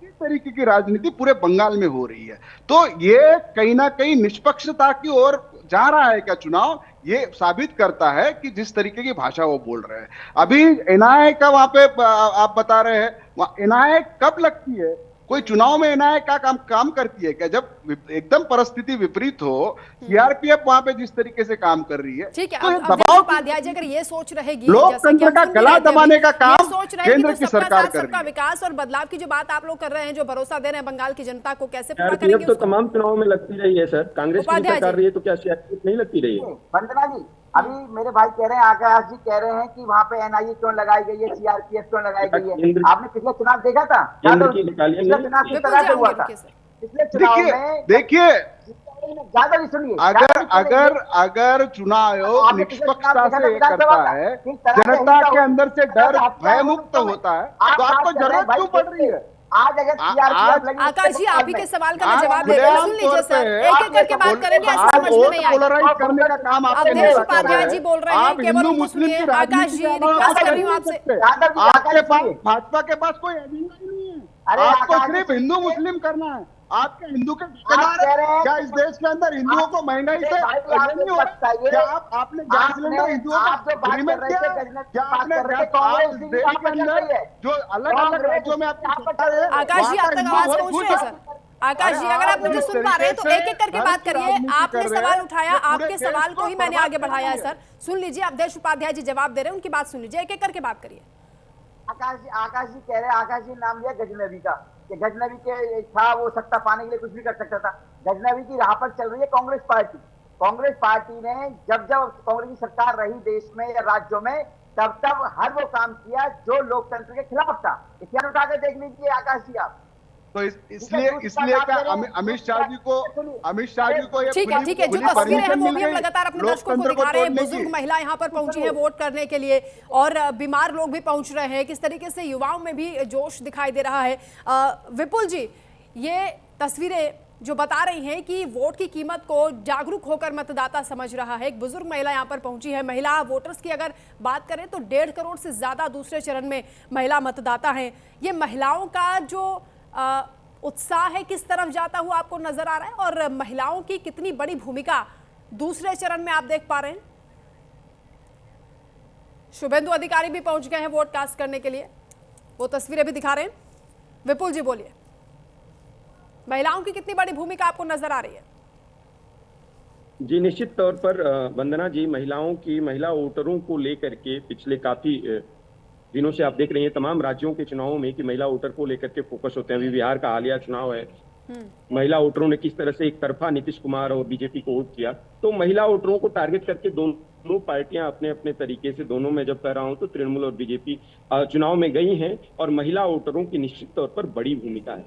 इसी तरीके की राजनीति पूरे बंगाल में हो रही है। तो ये कहीं ना कहीं निष्पक्षता की ओर जा रहा है क्या चुनाव, ये साबित करता है कि जिस तरीके की भाषा वो बोल रहे हैं। अभी एनआईए का वहां पे आप बता रहे हैं, एनआईए कब लगती है? कोई चुनाव में एनआईए का काम करती है क्या? जब एकदम परिस्थिति विपरीत हो, सीआरपीएफ वहां पे जिस तरीके से काम कर रही है, ठीक है। तो अब देश उपाध्याय जी अगर ये सोच रहेगी, लोकतंत्र का गला दबाने का काम केंद्र की सरकार कर रही सबका है। विकास और बदलाव की जो बात आप लोग कर रहे हैं, जो भरोसा दे रहे हैं बंगाल की जनता को, कैसे पूरा करेंगे तो उसको? तमाम चुनाव में लगती रही है सर, कांग्रेस की सरकार रही है तो क्या सीआरपीएफ नहीं लगती रही है? वंदना जी, अभी मेरे भाई कह रहे हैं, आकाश जी कह रहे हैं कि वहाँ पे एनआईए क्यों लगाई गई है, सीआरपीएफ क्यों लगाई गई है? आपने पिछले चुनाव देखा था? पिछले चुनाव किस तरह से हुआ था? पिछले चुनाव में देखिए ज्यादा भी सुनिए, अगर चुनाव आयोग निष्पक्षता से ये करता है, जनता के अंदर से डर भय मुक्त होता है, तो आपको जरूरत क्यों पड़ रही है? आज अगर आकाश जी, आप ही के सवाल का मैं जवाब दे रहा हूं, सुन लीजिए सर, एक एक करके बात करेंगे, ऐसे समझ में नहीं आएगा। करने का काम अब देश उपाध्याय जी बोल रहे हैं, केवल उनको सुनिए। आकाश जी, रिक्वेस्ट कर रही हूँ आपसे। आपके पास, भाजपा के पास कोई एजेंडा नहीं है, आपको सिर्फ हिंदू मुस्लिम करना है। आपके हिंदू के क्या इस देश के अंदर हिंदुओं को महंगाई से नहीं हो रहा? क्या आपने गैस सिलेंडर हिंदुओं को फ्री में दिया? क्या आपने इस देश के अंदर जो अलग अलग राज्यों में आपकी सरकार है, आकाश जी आप तक आवाज पहुंच रही है सर? आकाश जी, अगर आप मुझे सुन पा रहे हैं तो एक एक करके बात करिए। आपने सवाल उठाया, आपके सवाल को ही मैंने आगे बढ़ाया है सर। सुन लीजिए, अवधेश उपाध्याय जी जवाब दे रहे हैं, उनकी बात सुन लीजिए, एक एक करके बात करिए। आकाश जी कह रहे हैं, आकाश जी नाम लिया गजनबी का, कि गजनबी के था वो सत्ता पाने के लिए कुछ भी कर सकता था। गजनबी की राह पर चल रही है कांग्रेस पार्टी। कांग्रेस पार्टी ने जब कांग्रेस की सरकार रही देश में या राज्यों में, तब हर वो काम किया जो लोकतंत्र के खिलाफ था। इतिहास उठाकर देख लीजिए आकाश जी आप। तो इसलिए क्या अमित शाह जी को ये ठीक है, जो तस्वीरें हैं वो भी हम लगातार अपने दर्शकों को दिखा रहे हैं। बुजुर्ग महिला यहाँ पर पहुंची हैं वोट करने के लिए, और बीमार लोग भी पहुंच रहे हैं। किस तरीके से युवाओं में भी जोश दिखाई दे रहा है। विपुल जी, ये तस्वीरें जो बता रही हैं कि वोट की कीमत को जागरूक होकर मतदाता समझ रहा है। एक बुजुर्ग महिला यहाँ पर पहुंची है। महिला वोटर्स की अगर बात करें तो 1.5 करोड़ से ज्यादा दूसरे चरण में महिला मतदाता हैं। ये महिलाओं का जो उत्साह है किस तरफ जाता हुआ आपको नजर आ रहा है, और महिलाओं की कितनी बड़ी भूमिका दूसरे चरण में आप देख पा रहे हैं? शुभेंदु अधिकारी भी पहुंच गए हैं वोट कास्ट करने के लिए, वो तस्वीरें भी दिखा रहे हैं। विपुल जी बोलिए, महिलाओं की कितनी बड़ी भूमिका आपको नजर आ रही है? जी निश्चित तौर पर वंदना जी, महिला वोटरों को लेकर के पिछले काफी दिनों से आप देख रही हैं तमाम राज्यों के चुनावों में कि महिला वोटर को लेकर के फोकस होते हैं। अभी बिहार का हालिया चुनाव है, महिला वोटरों ने किस तरह से एक तरफा नीतीश कुमार और बीजेपी को वोट किया। तो महिला वोटरों को टारगेट करके दोनों पार्टियां अपने अपने तरीके से, दोनों में जब कह रहा हूं तो तृणमूल और बीजेपी चुनाव में गई हैं, और महिला वोटरों की निश्चित तौर पर बड़ी भूमिका है।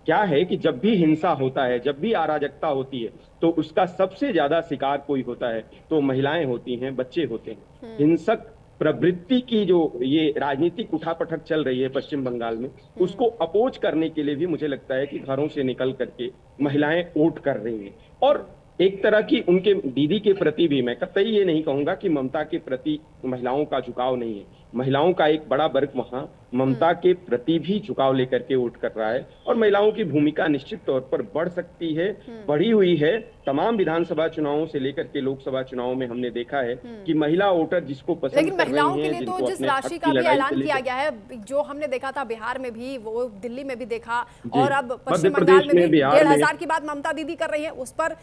क्या है कि जब भी हिंसा होता है, जब भी अराजकता होती है, तो उसका सबसे ज्यादा शिकार कोई होता है तो महिलाएं होती हैं, बच्चे होते हैं। हिंसक प्रवृत्ति की जो ये राजनीतिक उठापटक चल रही है पश्चिम बंगाल में, उसको अपोज करने के लिए भी मुझे लगता है कि घरों से निकल करके महिलाएं वोट कर रही हैं। और एक तरह की उनके दीदी के प्रति भी मैं कतई ये नहीं कहूंगा कि ममता के प्रति महिलाओं का झुकाव नहीं है। महिलाओं का एक बड़ा वर्ग वहां ममता के प्रति भी झुकाव लेकर के वोट कर रहा है, और महिलाओं की भूमिका निश्चित तौर पर बढ़ सकती है, बढ़ी हुई है। तमाम विधानसभा चुनावों से लेकर के लोकसभा चुनावों में हमने देखा है कि महिला वोटर जिसको पसंद लेकिन कर रही महिलाओं के हैं, लिए तो जिनको जिस अपने राशि हक का की भी लड़ाई ऐलान से किया लेकर- गया है, जो हमने देखा था बिहार में भी, वो दिल्ली में भी देखा, जी, और अब मध्य पश्चिम प्रदेश बंगाल में में, भी बिहार में। 1,500 की बात ममता दीदी कर रही है, उस पर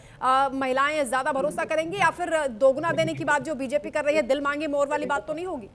महिलाएं ज्यादा भरोसा करेंगी, या फिर दोगुना देने की बात जो बीजेपी कर रही है, दिल मांगे मोर वाली बात तो नहीं होगी?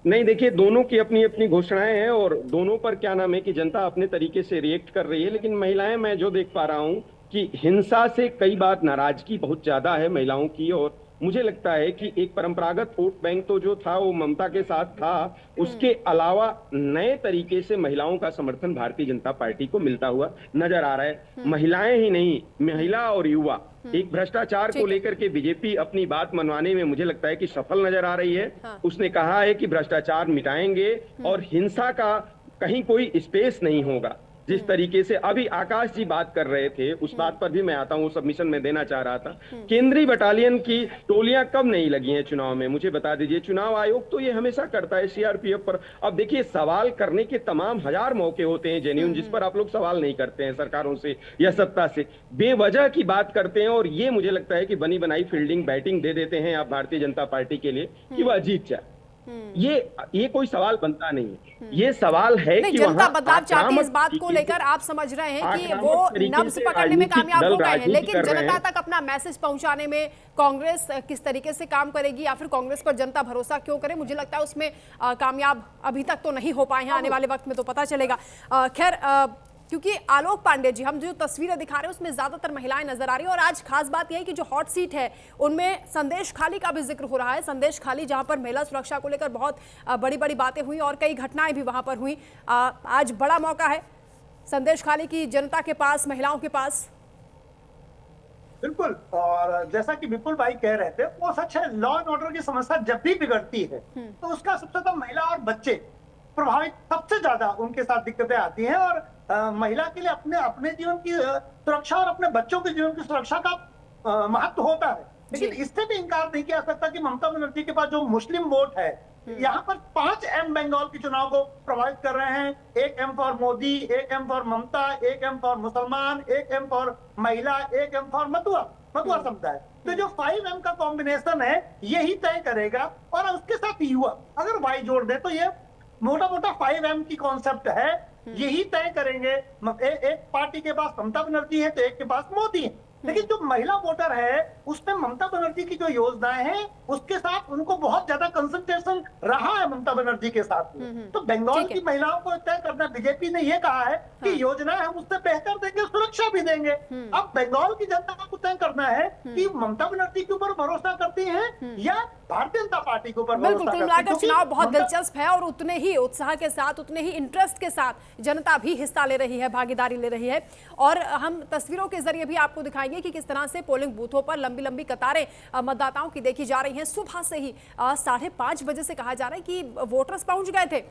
नहीं, देखिए दोनों की अपनी अपनी घोषणाएं हैं, और दोनों पर क्या नाम है कि जनता अपने तरीके से रिएक्ट कर रही है। लेकिन महिलाएं, मैं जो देख पा रहा हूं कि हिंसा से कई बार नाराजगी बहुत ज्यादा है महिलाओं की, और मुझे लगता है कि एक परंपरागत वोट बैंक तो जो था वो ममता के साथ था, उसके अलावा नए तरीके से महिलाओं का समर्थन भारतीय जनता पार्टी को मिलता हुआ नजर आ रहा है। महिलाएं ही नहीं, महिला और युवा एक भ्रष्टाचार को लेकर के बीजेपी अपनी बात मनवाने में मुझे लगता है कि सफल नजर आ रही है। उसने कहा है कि भ्रष्टाचार मिटाएंगे और हिंसा का कहीं कोई स्पेस नहीं होगा। जिस तरीके से अभी आकाश जी बात कर रहे थे, उस बात पर भी मैं आता हूं, सबमिशन में देना चाह रहा था। केंद्रीय बटालियन की टोलियां कब नहीं लगी हैं चुनाव में, मुझे बता दीजिए। चुनाव आयोग तो ये हमेशा करता है सीआरपीएफ पर। अब देखिए, सवाल करने के तमाम हजार मौके होते हैं जेन्युइन, जिस पर आप लोग सवाल नहीं करते हैं सरकारों से या सत्ता से, बेवजह की बात करते हैं। और ये मुझे लगता है कि बनी बनाई फील्डिंग बैटिंग दे देते हैं आप भारतीय जनता पार्टी के लिए कि वह जीत जाए। ये कोई सवाल बनता नहीं है। ये सवाल है कि जनता वहां बदलाव चाहती है, इस बात को लेकर आप समझ रहे हैं कि वो नब्ज पकड़ने में कामयाब हो गए हैं, लेकिन जनता तक अपना मैसेज पहुंचाने में कांग्रेस किस तरीके से काम करेगी या फिर कांग्रेस पर जनता भरोसा क्यों करे, मुझे लगता है उसमें कामयाब अभी तक तो नहीं हो पाए हैं। आने वाले वक्त में तो पता चलेगा। खैर, क्योंकि आलोक पांडे जी, हम जो तस्वीरें दिखा रहे हैं उसमें ज्यादातर महिलाएं नजर आ रही है। और आज खास बात यह है कि जो हॉट सीट है उनमें संदेश खाली का भी जिक्र हो रहा है। संदेश खाली, जहां पर महिला सुरक्षा को लेकर बहुत बड़ी बड़ी बातें हुई और कई घटनाएं भी वहां पर हुई। आज बड़ा मौका है संदेश खाली की जनता के पास, महिलाओं के पास। बिल्कुल, और जैसा कि विपुल भाई कह रहे थे, वो सच है। लॉ एंड ऑर्डर की समस्या जब भी बिगड़ती है तो उसका सबसे ज्यादा महिला और बच्चे प्रभावित, सबसे ज्यादा उनके साथ दिक्कतें आती हैं। और महिला के लिए अपने जीवन की सुरक्षा और अपने बच्चों के जीवन की सुरक्षा का महत्व होता है। लेकिन इससे भी इनकार नहीं किया सकता कि ममता बनर्जी के पास जो मुस्लिम वोट है, यहाँ पर 5 एम बंगाल के चुनाव को प्रभावित कर रहे हैं। 1 M for Modi, 1 M for Mamata, 1 M for मुसलमान, 1 एम फॉर महिला, 1 एम फॉर मथुआ समुदाय। तो जो 5 एम का कॉम्बिनेशन है यही तय करेगा। और उसके साथ युवा अगर वाई जोड़ दे तो ये मोटा मोटा 5 एम की कॉन्सेप्ट है, यही तय करेंगे। एक पार्टी के पास ममता बनर्जी है तो एक के पास मोदी है। लेकिन जो महिला वोटर है उसमें ममता बनर्जी की जो योजनाएं हैं उसके साथ उनको बहुत ज्यादा कंसंट्रेशन रहा है ममता बनर्जी के साथ। तो बंगाल की महिलाओं को तय करना, बीजेपी ने यह कहा है कि योजनाएं हम उससे बेहतर देंगे, सुरक्षा भी देंगे। अब बंगाल की जनता को तय करना है कि ममता बनर्जी के ऊपर भरोसा करती है या भारतीय जनता पार्टी के ऊपर बिल्कुल, कुल मिलाकर चुनाव बहुत दिलचस्प है और उतने ही उत्साह के साथ, उतने ही इंटरेस्ट के साथ जनता भी हिस्सा ले रही है, भागीदारी ले रही है। और हम तस्वीरों के जरिए भी आपको दिखाएंगे कि किस तरह से पोलिंग बूथों पर लंबी लंबी कतारें मतदाताओं की देखी जा रही हैं। सुबह से ही 5:30 बजे से कहा जा रहा है कि वोटर्स पहुंच गए थे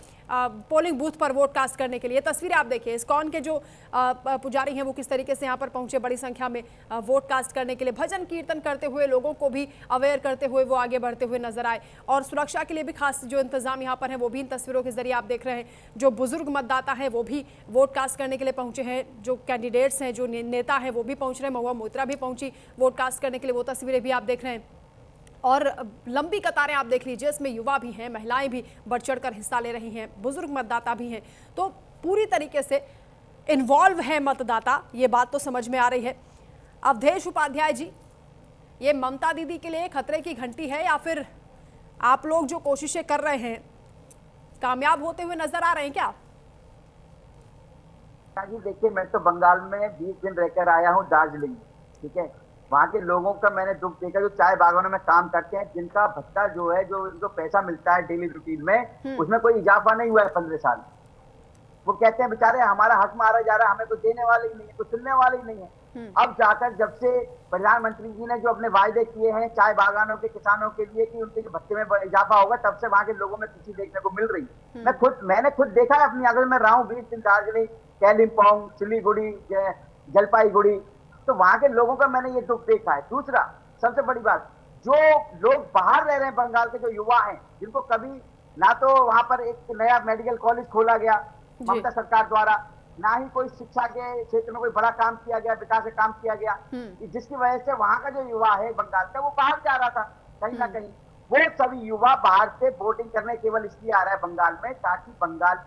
पोलिंग बूथ पर वोट कास्ट करने के लिए। तस्वीरें आप देखिए, इस्कॉन के जो पुजारी हैं वो किस तरीके से यहाँ पर पहुंचे, बड़ी संख्या में वोट कास्ट करने के लिए, भजन कीर्तन करते हुए, लोगों को भी अवेयर करते हुए वो आगे बढ़ते हुए नजर आए। और सुरक्षा के लिए भी खास जो इंतजाम यहाँ पर है वो भी इन तस्वीरों के जरिए आप देख रहे हैं। जो बुजुर्ग मतदाता है वो भी वोट कास्ट करने के लिए पहुंचे हैं, जो कैंडिडेट्स हैं, जो नेता है वो भी पहुंच रहे हैं। महुआ मोइत्रा भी पहुंची वोट कास्ट करने के लिए, वो तस्वीरें भी आप देख रहे हैं। और लंबी कतारें आप देख लीजिए, इसमें युवा भी हैं, महिलाएं भी बढ़ चढ़कर हिस्सा ले रही हैं, बुजुर्ग मतदाता भी हैं। तो पूरी तरीके से इन्वॉल्व है मतदाता, ये बात तो समझ में आ रही है। अवधेश उपाध्याय जी, ये ममता दीदी के लिए खतरे की घंटी है या फिर आप लोग जो कोशिशें कर रहे हैं कामयाब होते हुए नजर आ रहे हैं क्या? जी देखिए, मैं तो बंगाल में 20 दिन रहकर आया हूँ, दार्जिलिंग, ठीक है। वहाँ के लोगों का मैंने दुख देखा, जो चाय बागानों में काम करते हैं, जिनका भत्ता जो है, जो उनको पैसा मिलता है डेली रूटीन में, उसमें कोई इजाफा नहीं हुआ है 15 साल। वो कहते हैं बेचारे हमारा हक मारा जा रहा है, हमें कोई देने वाले ही नहीं है, कोई सुनने वाले ही नहीं है। अब जाकर जब से प्रधानमंत्री जी ने जो अपने वायदे किए हैं चाय बागानों के किसानों के लिए कि उनके भत्ते में इजाफा होगा, तब से वहाँ के लोगों में खुशी देखने को मिल रही है। मैंने खुद देखा है अपनी, अगर मैं रहा हूँ 20 दिन दार्जिलिंग, कालिम्पोंग, सिलीगुड़ी, जलपाईगुड़ी, तो वहां के लोगों का मैंने ये दुख देखा है। दूसरा सबसे बड़ी बात, जो लोग बाहर रह रहे हैं बंगाल के, जो युवा हैं, जिनको कभी ना तो वहां पर एक नया मेडिकल कॉलेज खोला गया ममता सरकार द्वारा, ना ही कोई शिक्षा के क्षेत्र में कोई बड़ा काम किया गया, विकास का काम किया गया, जिसकी वजह से वहां का जो युवा है बंगाल का, वो बाहर जा रहा था कहीं ना कहीं। वो सभी युवा बाहर से वोटिंग करने केवल इसलिए आ रहा है बंगाल में, ताकि बंगाल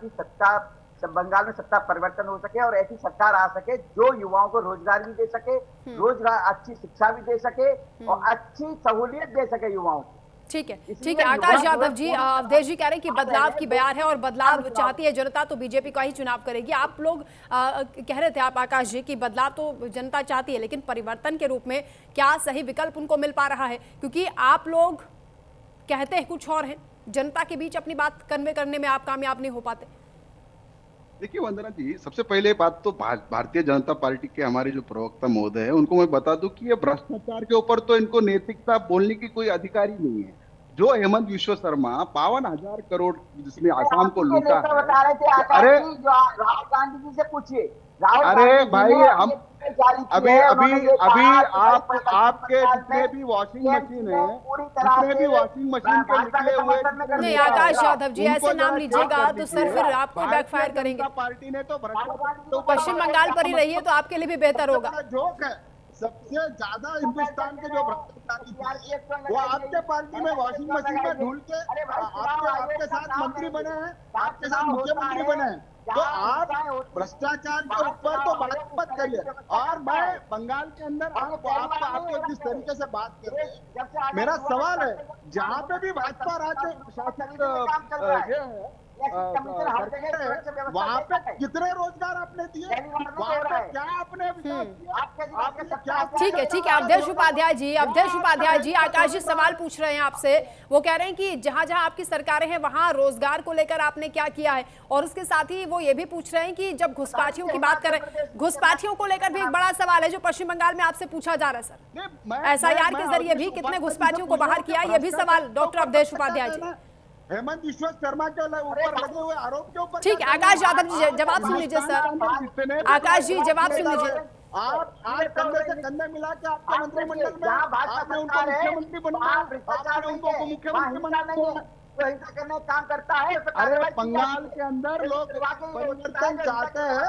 में सत्ता परिवर्तन हो सके और ऐसी सरकार आ सके जो युवाओं को रोजगार भी दे सके, अच्छी शिक्षा भी दे सके और अच्छी सहूलियत दे सके युवाओं को। ठीक है आकाश यादव जी, अवधेश जी कह रहे हैं कि बदलाव की बयार है और बदलाव चाहती है जनता तो बीजेपी का ही चुनाव करेगी। आप लोग कह रहे थे आप आकाश जी कि बदलाव तो जनता चाहती है, लेकिन परिवर्तन के रूप में क्या सही विकल्प उनको मिल पा रहा है? क्योंकि आप लोग कहते हैं कुछ और है, जनता के बीच अपनी बात कन्वे करने में आप कामयाब नहीं हो पाते। देखिए वंदना जी, सबसे पहले बात तो भारतीय जनता पार्टी के हमारे जो प्रवक्ता महोदय है उनको मैं बता दूं कि ये भ्रष्टाचार के ऊपर तो इनको नैतिकता बोलने की कोई अधिकार ही नहीं है। जो हेमंत विश्व शर्मा 52,000 करोड़ जिसने आसाम को लूटा है, बता रहे थे अरे आकाश जी, जो राहुल गांधी जी से पूछिए। राहुल अरे गांधी जी भाई ने हम जारी की है, उन्होंने ये कहा कि आपके पंजाब जितने में भी वॉशिंग TMC मशीन को है, पूरी तरह जितने भी से वॉशिंग मशीन के भाजपा के निकले हुए समर्थन में कर नहीं दिया आकाश है। यादव जी, ऐसे नाम लीजिएगा तो सर फिर आपको बैकफायर करेंगे। पार्टी ने तो भ्रष्टाचार तो पश्चिम बंगाल पर ही रही है तो आपके लिए भी बेहतर होगा। जोक है, सबसे ज्यादा हिंदुस्तान के जो भ्रष्टाचारी थे वो आपके पार्टी में वॉशिंग मशीन में ढूंढ के आपके साथ मंत्री बने हैं, आपके साथ मुख्यमंत्री बने हैं। तो आप भ्रष्टाचार के ऊपर तो बात मत करिए। और मैं बंगाल के अंदर आपको जिस तरीके से बात कर रहे हैं, मेरा सवाल है जहाँ पे भी भाजपा राज्य शासित ये है वहाँ पे कितने रोजगार आपने दिए, वहाँ पे क्या आपने विकास किया? ठीक है अवधेश उपाध्याय जी आकाश जी सवाल पूछ रहे हैं आपसे। वो कह रहे हैं कि जहां जहां आपकी सरकारें हैं वहां रोजगार को लेकर आपने क्या किया है, और उसके साथ ही वो ये भी पूछ रहे हैं कि जब घुसपैठियों की बात कर रहे हैं, घुसपैठियों को लेकर भी एक बड़ा सवाल है जो पश्चिम बंगाल में आपसे पूछा जा रहा है सर। SIR के जरिए भी कितने घुसपैठियों को बाहर किया, ये भी सवाल डॉक्टर अवधेश उपाध्याय जी। हेमंत विश्व शर्मा के ऊपर लगे हुए आरोप के ऊपर ठीक है आकाश यादव जी जवाब सुन लीजिए सर। आकाश जी जवाब सुन लीजिए। आप कंधे से कंधे मिला के आपके मंत्रिमंडल में आपने उनको मुख्यमंत्री बनाया, आपने उनको मुख्यमंत्री बनाया तो हिंसा करने का काम करता है। अरे बंगाल के अंदर लोग परिवर्तन चाहते हैं।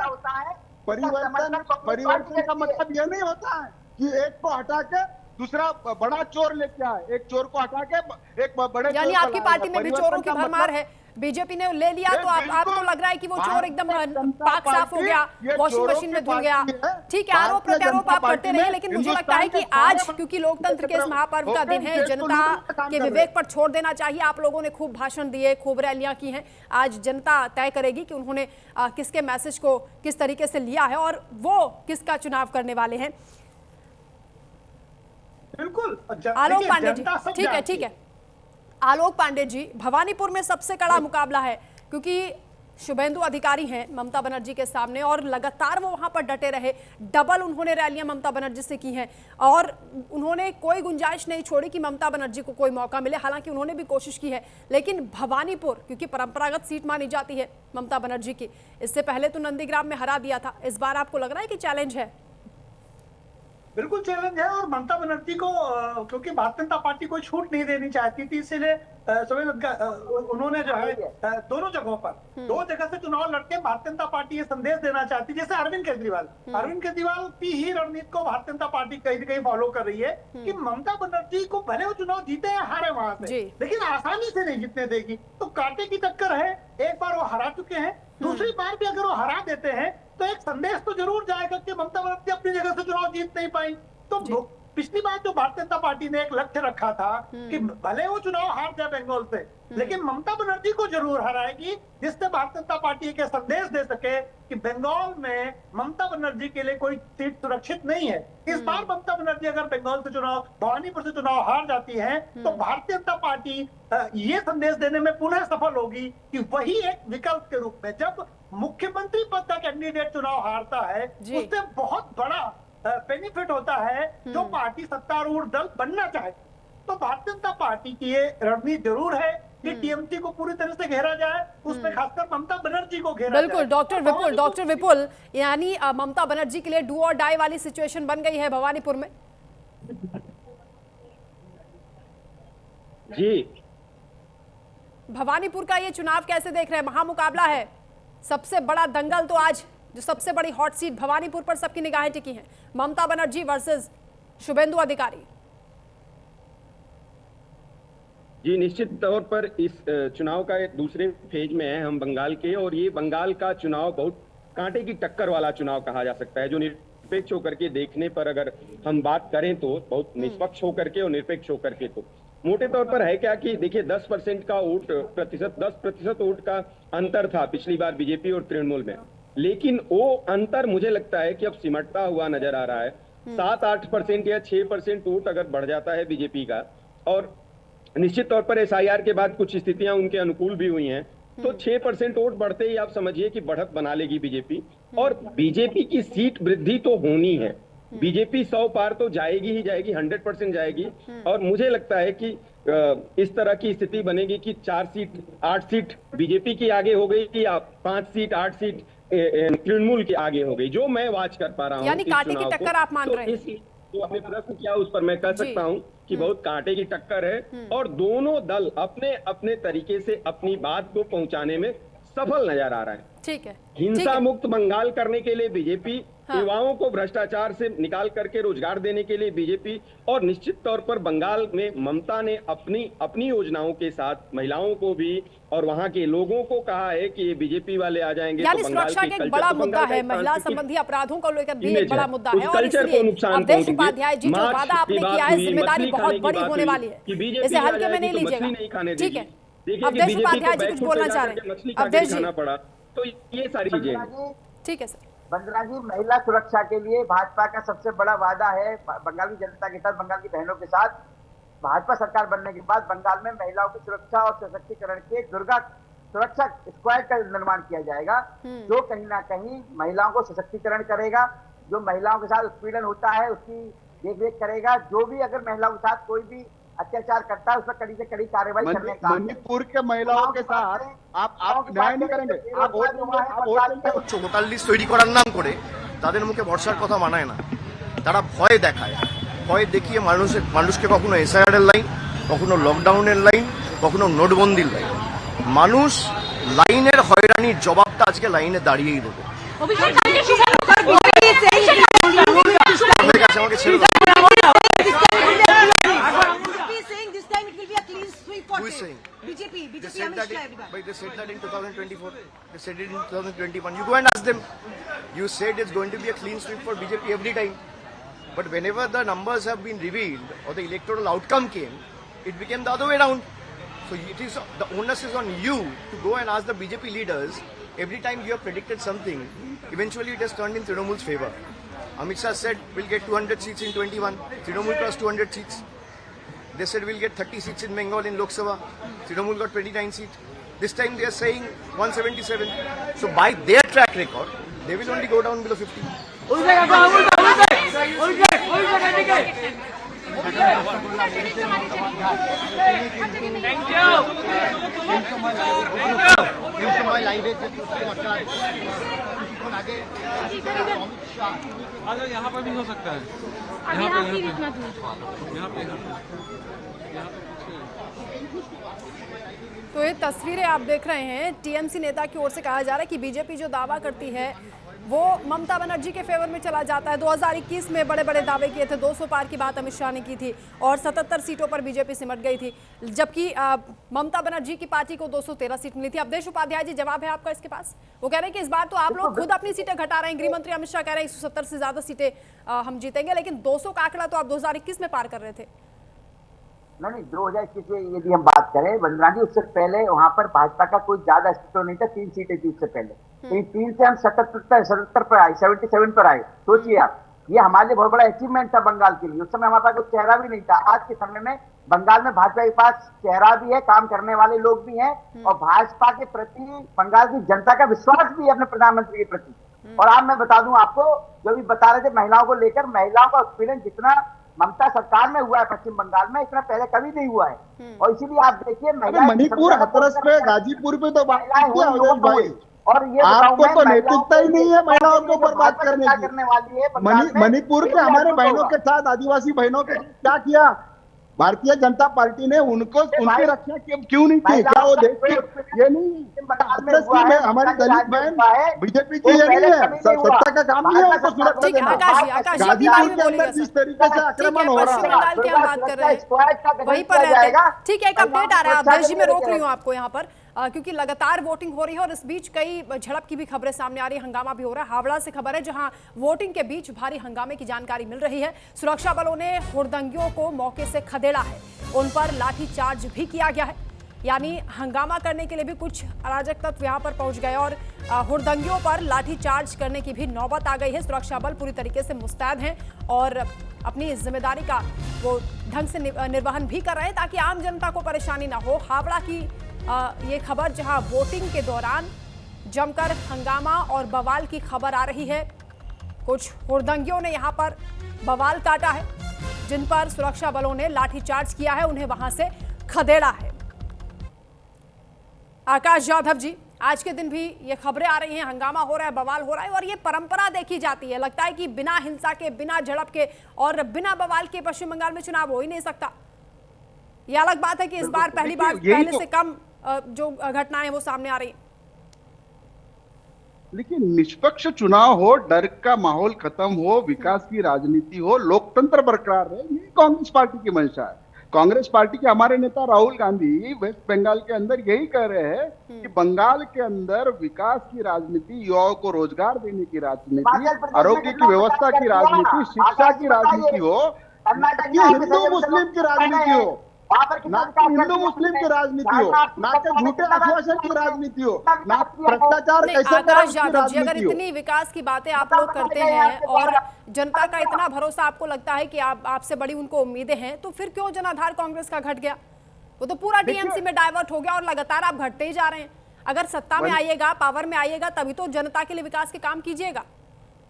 परिवर्तन का मतलब ये नहीं होता है कि एक को हटा के दूसरा बड़ा चोर लेके आए, एक चोर को हटा के एक बड़े, यानी आपकी पार्टी में भी चोरों की भरमार है, बीजेपी ने ले लिया तो आपको लग रहा है कि वो चोर एकदम पाक साफ हो गया, वॉशिंग मशीन में धुल गया। ठीक है, आरोप प्रत्यारोप आप करते रहिए, लेकिन मुझे लगता है कि आज क्योंकि लोकतंत्र के इस महापर्व का दिन है, जनता के विवेक पर छोड़ देना चाहिए। आप लोगों ने खूब भाषण दिए, खूब रैलियां की हैं, आज जनता तय करेगी कि उन्होंने किसके मैसेज को किस तरीके से लिया है और वो किसका चुनाव करने वाले हैं। बिल्कुल आलोक पांडे जी, ठीक है आलोक पांडे जी, भवानीपुर में सबसे कड़ा मुकाबला है क्योंकि शुभेंदु अधिकारी हैं ममता बनर्जी के सामने और लगातार वो वहां पर डटे रहे। डबल उन्होंने रैलियां ममता बनर्जी से की हैं और उन्होंने कोई गुंजाइश नहीं छोड़ी कि ममता बनर्जी को कोई मौका मिले। हालांकि उन्होंने भी कोशिश की है, लेकिन भवानीपुर क्योंकि परंपरागत सीट मानी जाती है ममता बनर्जी की, इससे पहले तो नंदीग्राम में हरा दिया था, इस बार आपको लग रहा है कि चैलेंज है? बिल्कुल चैलेंज है। और ममता बनर्जी को क्योंकि भारतीय जनता पार्टी को छूट नहीं देनी चाहती थी, इसलिए उन्होंने जो है दोनों जगहों पर 2 जगह से चुनाव लड़के भारतीय जनता पार्टी ये संदेश देना चाहती है। जैसे अरविंद केजरीवाल की ही रणनीति को भारतीय जनता पार्टी कहीं न कहीं फॉलो कर रही है कि ममता बनर्जी को भले वो चुनाव जीते हैं हारे वहां से, लेकिन आसानी से नहीं जीतने देगी। तो कांटे की टक्कर है, एक बार वो हरा चुके हैं, दूसरी बार भी अगर वो हरा देते हैं तो एक संदेश तो जरूर जाएगा कि ममता बनर्जी अपनी जगह से चुनाव जीत नहीं पाई। तो पिछली बार जो भारतीय जनता पार्टी ने एक लक्ष्य रखा था कि भले वो चुनाव हार जाए बंगाल से, लेकिन ममता बनर्जी को जरूर हराएगी, जिससे भारतीय जनता पार्टी के संदेश दे सके कि बंगाल में ममता बनर्जी के लिए कोई सीट सुरक्षित नहीं है। इस बार ममता बनर्जी अगर बंगाल से चुनाव, भवानीपुर से चुनाव हार जाती है तो भारतीय जनता पार्टी ये संदेश देने में पुनः सफल होगी कि वही एक विकल्प के रूप में, जब मुख्यमंत्री पद का कैंडिडेट चुनाव हारता है उससे बहुत बड़ा बेनिफिट होता है जो पार्टी सत्तारूढ़ दल बनना चाहे। तो भारतीय जनता पार्टी की ये रणनीति जरूर है कि टीएमसी को पूरी तरह से घेरा जाए, उसमें खासकर ममता बनर्जी को घेरा बिल्कुल जाए। डॉक्टर विपुल, यानी ममता बनर्जी के लिए डू और डाई वाली सिचुएशन बन गई है भवानीपुर में। जी, भवानीपुर का ये चुनाव कैसे देख रहे हैं? महामुकाबला है, सबसे बड़ा दंगल तो आज जो सबसे बड़ी हॉट सीट भवानीपुर पर सबकी निगाहें टिकी हैं, ममता बनर्जी वर्सेस शुभेंदु अधिकारी। जी, निश्चित तौर पर इस चुनाव का एक दूसरे फेज में है हम बंगाल के, और ये बंगाल का चुनाव बहुत कांटे की टक्कर वाला चुनाव कहा जा सकता है। जो निरपेक्ष होकर के देखने पर अगर हम बात करें तो बहुत निष्पक्ष होकर के और निरपेक्ष होकर के तो मोटे तौर पर है क्या कि देखिए 10% का वोट प्रतिशत 10% वोट का अंतर था पिछली बार बीजेपी और तृणमूल में, लेकिन वो अंतर मुझे लगता है कि अब सिमटता हुआ नजर आ रहा है। 7-8% या 6% वोट अगर बढ़ जाता है बीजेपी का, और निश्चित तौर पर SIR के बाद कुछ स्थितियां उनके अनुकूल भी हुई हैं, तो 6% वोट बढ़ते ही आप समझिए कि बढ़त बना लेगी बीजेपी, और बीजेपी की सीट वृद्धि तो होनी है। बीजेपी 100 पार तो जाएगी ही जाएगी, 100% जाएगी। और मुझे लगता है कि इस तरह की स्थिति बनेगी कि 4 सीट 8 सीट बीजेपी की आगे हो गई या 5 सीट 8 सीट तृणमूल के आगे हो गई, जो मैं वाच कर पा रहा हूँ। यानी कांटे की टक्कर आप मान रहे हैं? तो आपने प्रश्न किया उस पर मैं कह सकता हूँ कि बहुत कांटे की टक्कर है, और दोनों दल अपने अपने तरीके से अपनी बात को पहुंचाने में सफल नजर आ रहा है। ठीक है। हिंसा मुक्त बंगाल करने के लिए बीजेपी, युवाओं को भ्रष्टाचार से निकाल करके रोजगार देने के लिए बीजेपी, और निश्चित तौर पर बंगाल में ममता ने अपनी योजनाओं के साथ महिलाओं को भी और वहां के लोगों को कहा है कि ये बीजेपी वाले आ जाएंगे यानी तो बंगाल सुरक्षा का एक बड़ा मुद्दा है, महिला संबंधी अपराधों को लेकर भी एक बड़ा मुद्दा है, और कल्चर को नुकसान अवधेश उपाध्याय जी, जो वादा आपने किया है, जिम्मेदारी बहुत बड़ी होने वाली है, इसे हल्के में नहीं लीजिएगा। ठीक है, अवधेश उपाध्याय जी कुछ बोलना चाह रहे हैं? अवधेश जी, पड़ा तो ये सारी चीजें। ठीक है सर। वंदना जी, महिला सुरक्षा के लिए भाजपा का सबसे बड़ा वादा है बंगाल की जनता के साथ, बंगाल की बहनों के साथ। भाजपा सरकार बनने के बाद बंगाल में महिलाओं की सुरक्षा और सशक्तिकरण के दुर्गा सुरक्षा स्क्वाड का निर्माण किया जाएगा, जो कहीं ना कहीं महिलाओं को सशक्तिकरण करेगा, जो महिलाओं के साथ उत्पीड़न होता है उसकी देखरेख करेगा, जो भी अगर महिलाओं के साथ कोई भी अत्याचार करता है उस पर कड़ी से कड़ी कार्रवाई करने का। मणिपुर के महिलाओं के साथ आप न्याय नहीं करेंगे? आप উচ্চ ভোটার লিস্ট তৈরি করার নাম করে তাদের মুখে ভরসার কথা মানায় না, তারা ভয় দেখায়, ভয় দেখিয়ে মানুষকে কখনো SIR এর লাইন, কখনো লকডাউনের লাইন, কখনো নোটবন্দির লাইন। মানুষ লাইনের হয়রানির জবাবটা আজকে লাইনে দাঁড়িয়েই দেবে। আমাকে ছেড়ে দাও। Who is saying? BJP said that in 2024. They said it in 2021. You go and ask them. You said it's going to be a clean sweep for BJP every time. But whenever the numbers have been revealed or the electoral outcome came, it became the other way around. So it is the onus is on you to go and ask the BJP leaders. Every time you have predicted something, eventually it has turned in Trinamool's favor. Amit Shah said we'll get 200 seats in 21. Trinamool crossed 200 seats. They said we'll get 30 seats in Bengal in Lok Sabha. Trinamool got 29 seats. This time they are saying 177. So by their track record, they will only go down below 50. यहाँ पर भी हो सकता है। तो ये तस्वीरें आप देख रहे हैं, टीएमसी नेता की ओर से कहा जा रहा है कि बीजेपी जो दावा करती है वो ममता बनर्जी के फेवर में चला जाता है। 2021 में बड़े बड़े दावे किए थे, 200 पार की बात अमित शाह ने की थी और 77 सीटों पर बीजेपी सिमट गई थी, जबकि ममता बनर्जी की पार्टी को 213 सीट मिली थी। अवधेश उपाध्याय जी, जवाब है आपका इसके पास? वो कह रहे हैं कि इस बार तो आप लोग खुद अपनी सीटें घटा रहे हैं। गृह मंत्री अमित शाह कह रहे हैं 170 से ज्यादा सीटें हम जीतेंगे, लेकिन 200 का आंकड़ा तो आप 2021 में पार कर रहे थे। नहीं, 2021 में यदि हम बात करें वंदना जी, उससे पहले वहां पर भाजपा का कोई ज्यादा अस्तित्व नहीं था, 3 सीटें थी उससे पहले। तो 3 से हम 77 पर आए, 77 पर आए। सोचिए आप, ये हमारे लिए बहुत बड़ा अचीवमेंट था बंगाल के लिए। उस समय हमारे पास कोई चेहरा भी नहीं था। आज के समय में बंगाल में भाजपा के पास चेहरा भी है, काम करने वाले लोग भी हैं, और भाजपा के प्रति बंगाल की जनता का विश्वास भी है अपने प्रधानमंत्री के प्रति। और आप मैं बता दूं आपको, जो भी बता रहे थे महिलाओं को लेकर, महिलाओं का उत्पीड़न जितना ममता सरकार में हुआ है पश्चिम बंगाल में, इतना पहले कभी नहीं हुआ है। और इसीलिए आप देखिए मणिपुर, हाथरस पे, गाजीपुर पे तो महिलाएं भाई, और ये आपको तो नैतिकता ही नहीं है महिलाओं को बर्बाद करने वाली है। मणिपुर के हमारे बहनों के साथ, आदिवासी बहनों के क्या किया भारतीय जनता पार्टी ने? उनकी रक्षा क्यों नहीं की? क्या वो देश की ये नहीं? हमारी दलित बहन बीजेपी की ये नहीं है, सत्ता का काम नहीं है उनको सुरक्षा देना। गाजीपुर के अंदर जिस तरीके से आक्रमण हो रहा है वहीं पर रहते हैं। ठीक है, एक अपडेट आ रहा है अवधेश जी, मैं रोक रही हूँ आपको यहाँ पर क्योंकि लगातार वोटिंग हो रही है और इस बीच कई झड़प की भी खबरें सामने आ रही है, हंगामा भी हो रहा है। हावड़ा से खबर है जहां वोटिंग के बीच भारी हंगामे की जानकारी मिल रही है। सुरक्षा बलों ने हुड़दंगियों को मौके से खदेड़ा है। उन पर लाठीचार्ज भी किया गया है। यानी हंगामा करने के लिए भी कुछ अराजक तत्व यहाँ पर पहुंच गए और हुड़दंगियों पर लाठीचार्ज करने की भी नौबत आ गई है। सुरक्षा बल पूरी तरीके से मुस्तैद हैं और अपनी जिम्मेदारी का वो ढंग से निर्वहन भी कर रहे हैं ताकि आम जनता को परेशानी ना हो। हावड़ा की ये खबर जहां वोटिंग के दौरान जमकर हंगामा और बवाल की खबर आ रही है। कुछ हुड़दंगियों ने यहां पर बवाल काटा है, जिन पर सुरक्षा बलों ने लाठीचार्ज किया है, उन्हें वहां से खदेड़ा है। आकाश यादव जी, आज के दिन भी ये खबरें आ रही हैं, हंगामा हो रहा है, बवाल हो रहा है और ये परंपरा देखी जाती है। लगता है कि बिना हिंसा के, बिना झड़प के और बिना बवाल के पश्चिम बंगाल में चुनाव हो ही नहीं सकता। ये अलग बात है कि इस बार पहली बार पहले से कम जो घटनाएं वो सामने आ रही हैं। लेकिन निष्पक्ष चुनाव हो, डर का माहौल खत्म हो, विकास की राजनीति हो, लोकतंत्र बरकरार रहे, ये कांग्रेस पार्टी की मंशा है। कांग्रेस पार्टी के हमारे नेता राहुल गांधी वेस्ट बंगाल के अंदर यही कह रहे हैं कि बंगाल के अंदर विकास की राजनीति, युवाओं को रोजगार देने की राजनीति, आरोग्य की व्यवस्था की राजनीति, शिक्षा की राजनीति हो, ये हिंदू मुस्लिम की राजनीति हो, ना कि हिंदू मुस्लिम की राजनीति हो, ना कि झूठे आश्वासन की राजनीति हो, ना भ्रष्टाचार कैसे आकाश यादव जी, अगर इतनी विकास की बातें आप लोग करते हैं और जनता का इतना भरोसा आपको लगता है कि आपसे बड़ी उनको उम्मीदें हैं, तो फिर क्यों जनाधार कांग्रेस का घट गया? वो तो पूरा टीएमसी में डाइवर्ट हो गया और लगातार आप घटते ही जा रहे हैं। अगर सत्ता में आइएगा, पावर में आइएगा, तभी तो जनता के लिए विकास के काम कीजिएगा।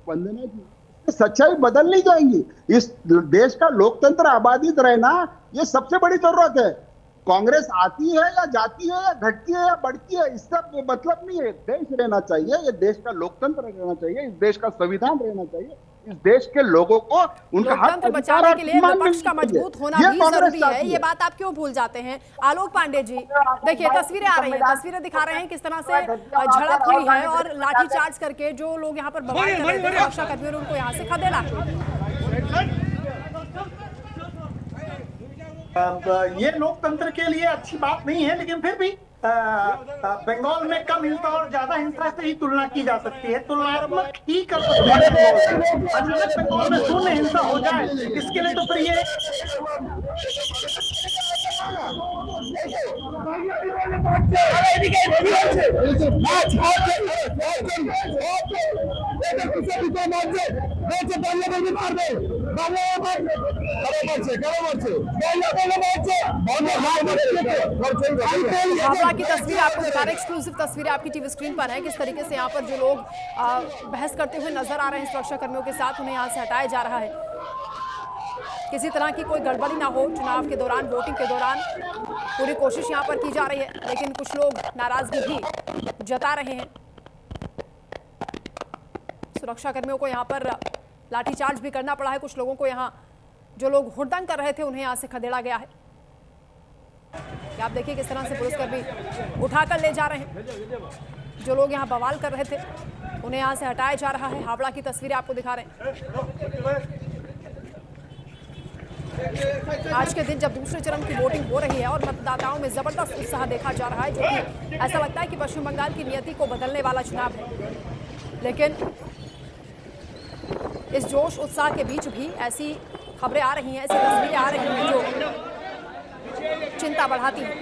वंदना जी, सच्चाई बदल नहीं जाएंगी। इस देश का लोकतंत्र आबादित रहना ये सबसे बड़ी जरूरत है। कांग्रेस आती है या जाती है या घटती है या बढ़ती है, इसका मतलब नहीं है। देश रहना चाहिए, ये देश का लोकतंत्र रहना चाहिए, इस देश का संविधान रहना चाहिए, इस देश के लोगों को उनका हक बचाने के लिए विपक्ष का मजबूत होना भी जरूरी है। ये बात आप क्यों भूल जाते हैं? आलोक पांडे जी, देखिए तस्वीरें आ रही हैं, तस्वीरें दिखा रहे हैं किस तरह से झड़प हुई है और लाठीचार्ज करके जो लोग यहाँ पर बवाल कर रहे थे, सुरक्षा कर्मियों ने उनको यहाँ से खदेड़ा। ये लोकतंत्र के लिए अच्छी बात नहीं है, लेकिन फिर भी बंगाल में कम हिंसा और ज्यादा हिंसा से ही तुलना की जा सकती है, तुलनात्मक ही कर सकते हैं। अगर बंगाल में शून्य हिंसा हो जाए, इसके लिए तो फिर ये हावड़ा की तस्वीर आपको दिखा रहे हैं, एक्सक्लूसिव तस्वीरें आपकी टीवी स्क्रीन पर है। किस तरीके से यहाँ पर जो लोग बहस करते हुए नजर आ रहे हैं सुरक्षा कर्मियों के साथ, उन्हें यहाँ से हटाया जा रहा है। किसी तरह की कोई गड़बड़ी ना हो चुनाव के दौरान, वोटिंग के दौरान पूरी कोशिश यहाँ पर की जा रही है, लेकिन कुछ लोग नाराजगी भी जता रहे हैं। सुरक्षा कर्मियों को यहाँ पर लाठीचार्ज भी करना पड़ा है। कुछ लोगों को यहाँ, जो लोग हुड़दंग कर रहे थे, उन्हें यहाँ से खदेड़ा गया है। आप देखिए किस तरह से पुलिसकर्मी उठाकर ले जा रहे हैं। जो लोग यहाँ बवाल कर रहे थे उन्हें यहाँ से हटाया जा रहा है। हावड़ा की तस्वीरें आपको दिखा रहे हैं। आज के दिन जब दूसरे चरण की वोटिंग हो रही है और मतदाताओं में जबरदस्त उत्साह देखा जा रहा है, जो कि ऐसा लगता है कि पश्चिम बंगाल की नियति को बदलने वाला चुनाव है। लेकिन इस जोश उत्साह के बीच भी ऐसी खबरें आ रही हैं, ऐसी तस्वीरें आ रही हैं जो चिंता बढ़ाती है।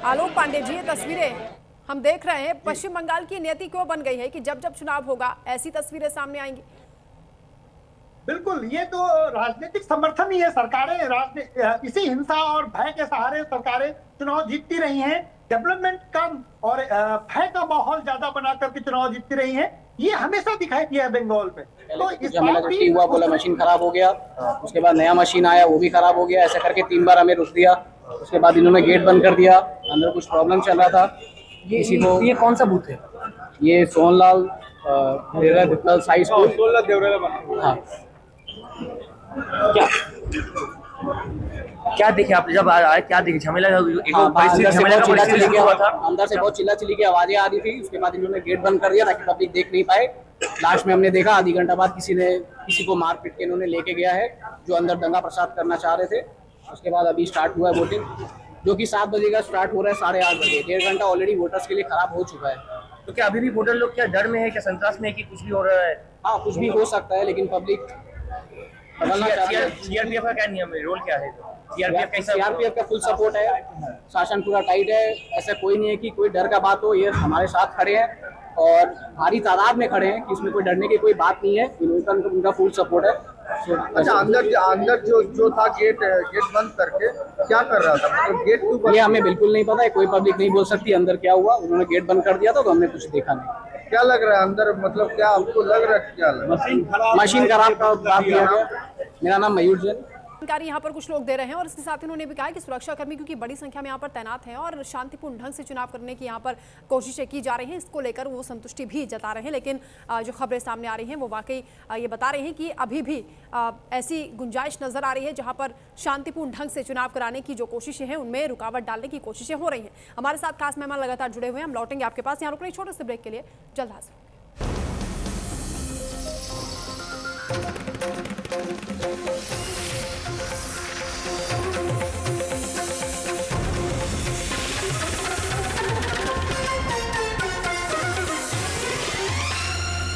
आलोक पांडे जी, ये तस्वीरें हम देख रहे हैं, पश्चिम बंगाल की नियति क्यों बन गई है कि जब जब चुनाव होगा ऐसी तस्वीरें सामने आएंगी? बिल्कुल, ये तो राजनीतिक समर्थन ही है। सरकारें इसी हिंसा और भय के सहारे सरकारें चुनाव जीतती रही हैं। डेवलपमेंट कम और भय का माहौल ज्यादा बना करके चुनाव जीतती रही हैं। ये हमेशा दिखाई दिया है बंगाल में। तो इस बार भी हुआ, बोला मशीन खराब हो गया, उसके बाद नया मशीन आया, वो भी खराब हो गया। ऐसा करके 3 बार हमें रुक दिया। उसके बाद इन्होंने गेट बंद कर दिया, अंदर कुछ प्रॉब्लम चल रहा था। किसी को, ये कौन सा बूथ है? ये सोनलाल साई स्कूल। हाँ, क्या देखे आप जब आए? क्या देखे? झमेला हुआ था, अंदर से बहुत चिल्ला-चिल्ली की आवाजें आ रही थी। उसके बाद इन्होंने गेट बंद कर दिया ताकि पब्लिक देख नहीं पाए। लास्ट में हमने देखा आधी घंटा बाद किसी को मार पीट के इन्होंने लेके गया है, जो अंदर दंगा प्रसाद करना चाह रहे थे। उसके बाद अभी स्टार्ट हुआ है वोटिंग, जो कि 7 बजे का स्टार्ट हो रहा है, 8:30 बजे। 1.5 घंटा ऑलरेडी वोटर्स के लिए खराब हो चुका है। तो क्या अभी भी वोटर लोग क्या डर में है, क्या संतरास में है कि कुछ भी हो रहा है? हाँ, कुछ भी हो सकता है, लेकिन पब्लिक बदलना चाहते हैं। सीआरपीएफ का क्या नियम है, रोल क्या है? सीआरपीएफ कैसा? सीआरपीएफ का फुल सपोर्ट है, शासन पूरा टाइट है, ऐसा कोई नहीं है कि कोई डर का बात हो। ये हमारे साथ खड़े हैं और भारी तादाद में खड़े हैं कि इसमें कोई डरने की कोई बात नहीं है। उनका फुल सपोर्ट है। अच्छा, अंदर जो था गेट बंद करके क्या कर रहा था, मतलब गेट क्यों? ये हमें बिल्कुल नहीं पता है, कोई पब्लिक नहीं बोल सकती अंदर क्या हुआ। उन्होंने गेट बंद कर दिया था तो हमने कुछ देखा नहीं। क्या लग रहा है अंदर, मतलब क्या आपको लग रहा है, क्या लग रहा है? मशीन खराब का बात किया गया। मेरा नाम मयूर जैन। जानकारी यहाँ पर कुछ लोग दे रहे हैं और इसके साथ इन्होंने भी कहा कि सुरक्षाकर्मी क्योंकि बड़ी संख्या में यहाँ पर तैनात हैं और शांतिपूर्ण ढंग से चुनाव करने की यहाँ पर कोशिशें की जा रही हैं, इसको लेकर वो संतुष्टि भी जता रहे हैं। लेकिन जो खबरें सामने आ रही हैं वो वाकई ये बता रही हैं कि अभी भी ऐसी गुंजाइश नजर आ रही है जहाँ पर शांतिपूर्ण ढंग से चुनाव कराने की जो कोशिशें हैं उनमें रुकावट डालने की कोशिशें हो रही हैं। हमारे साथ खास मेहमान लगातार जुड़े हुए हैं, हम लौटेंगे आपके पास। यहाँ रुक रहे छोटे से ब्रेक के लिए, जल्द हाजिर।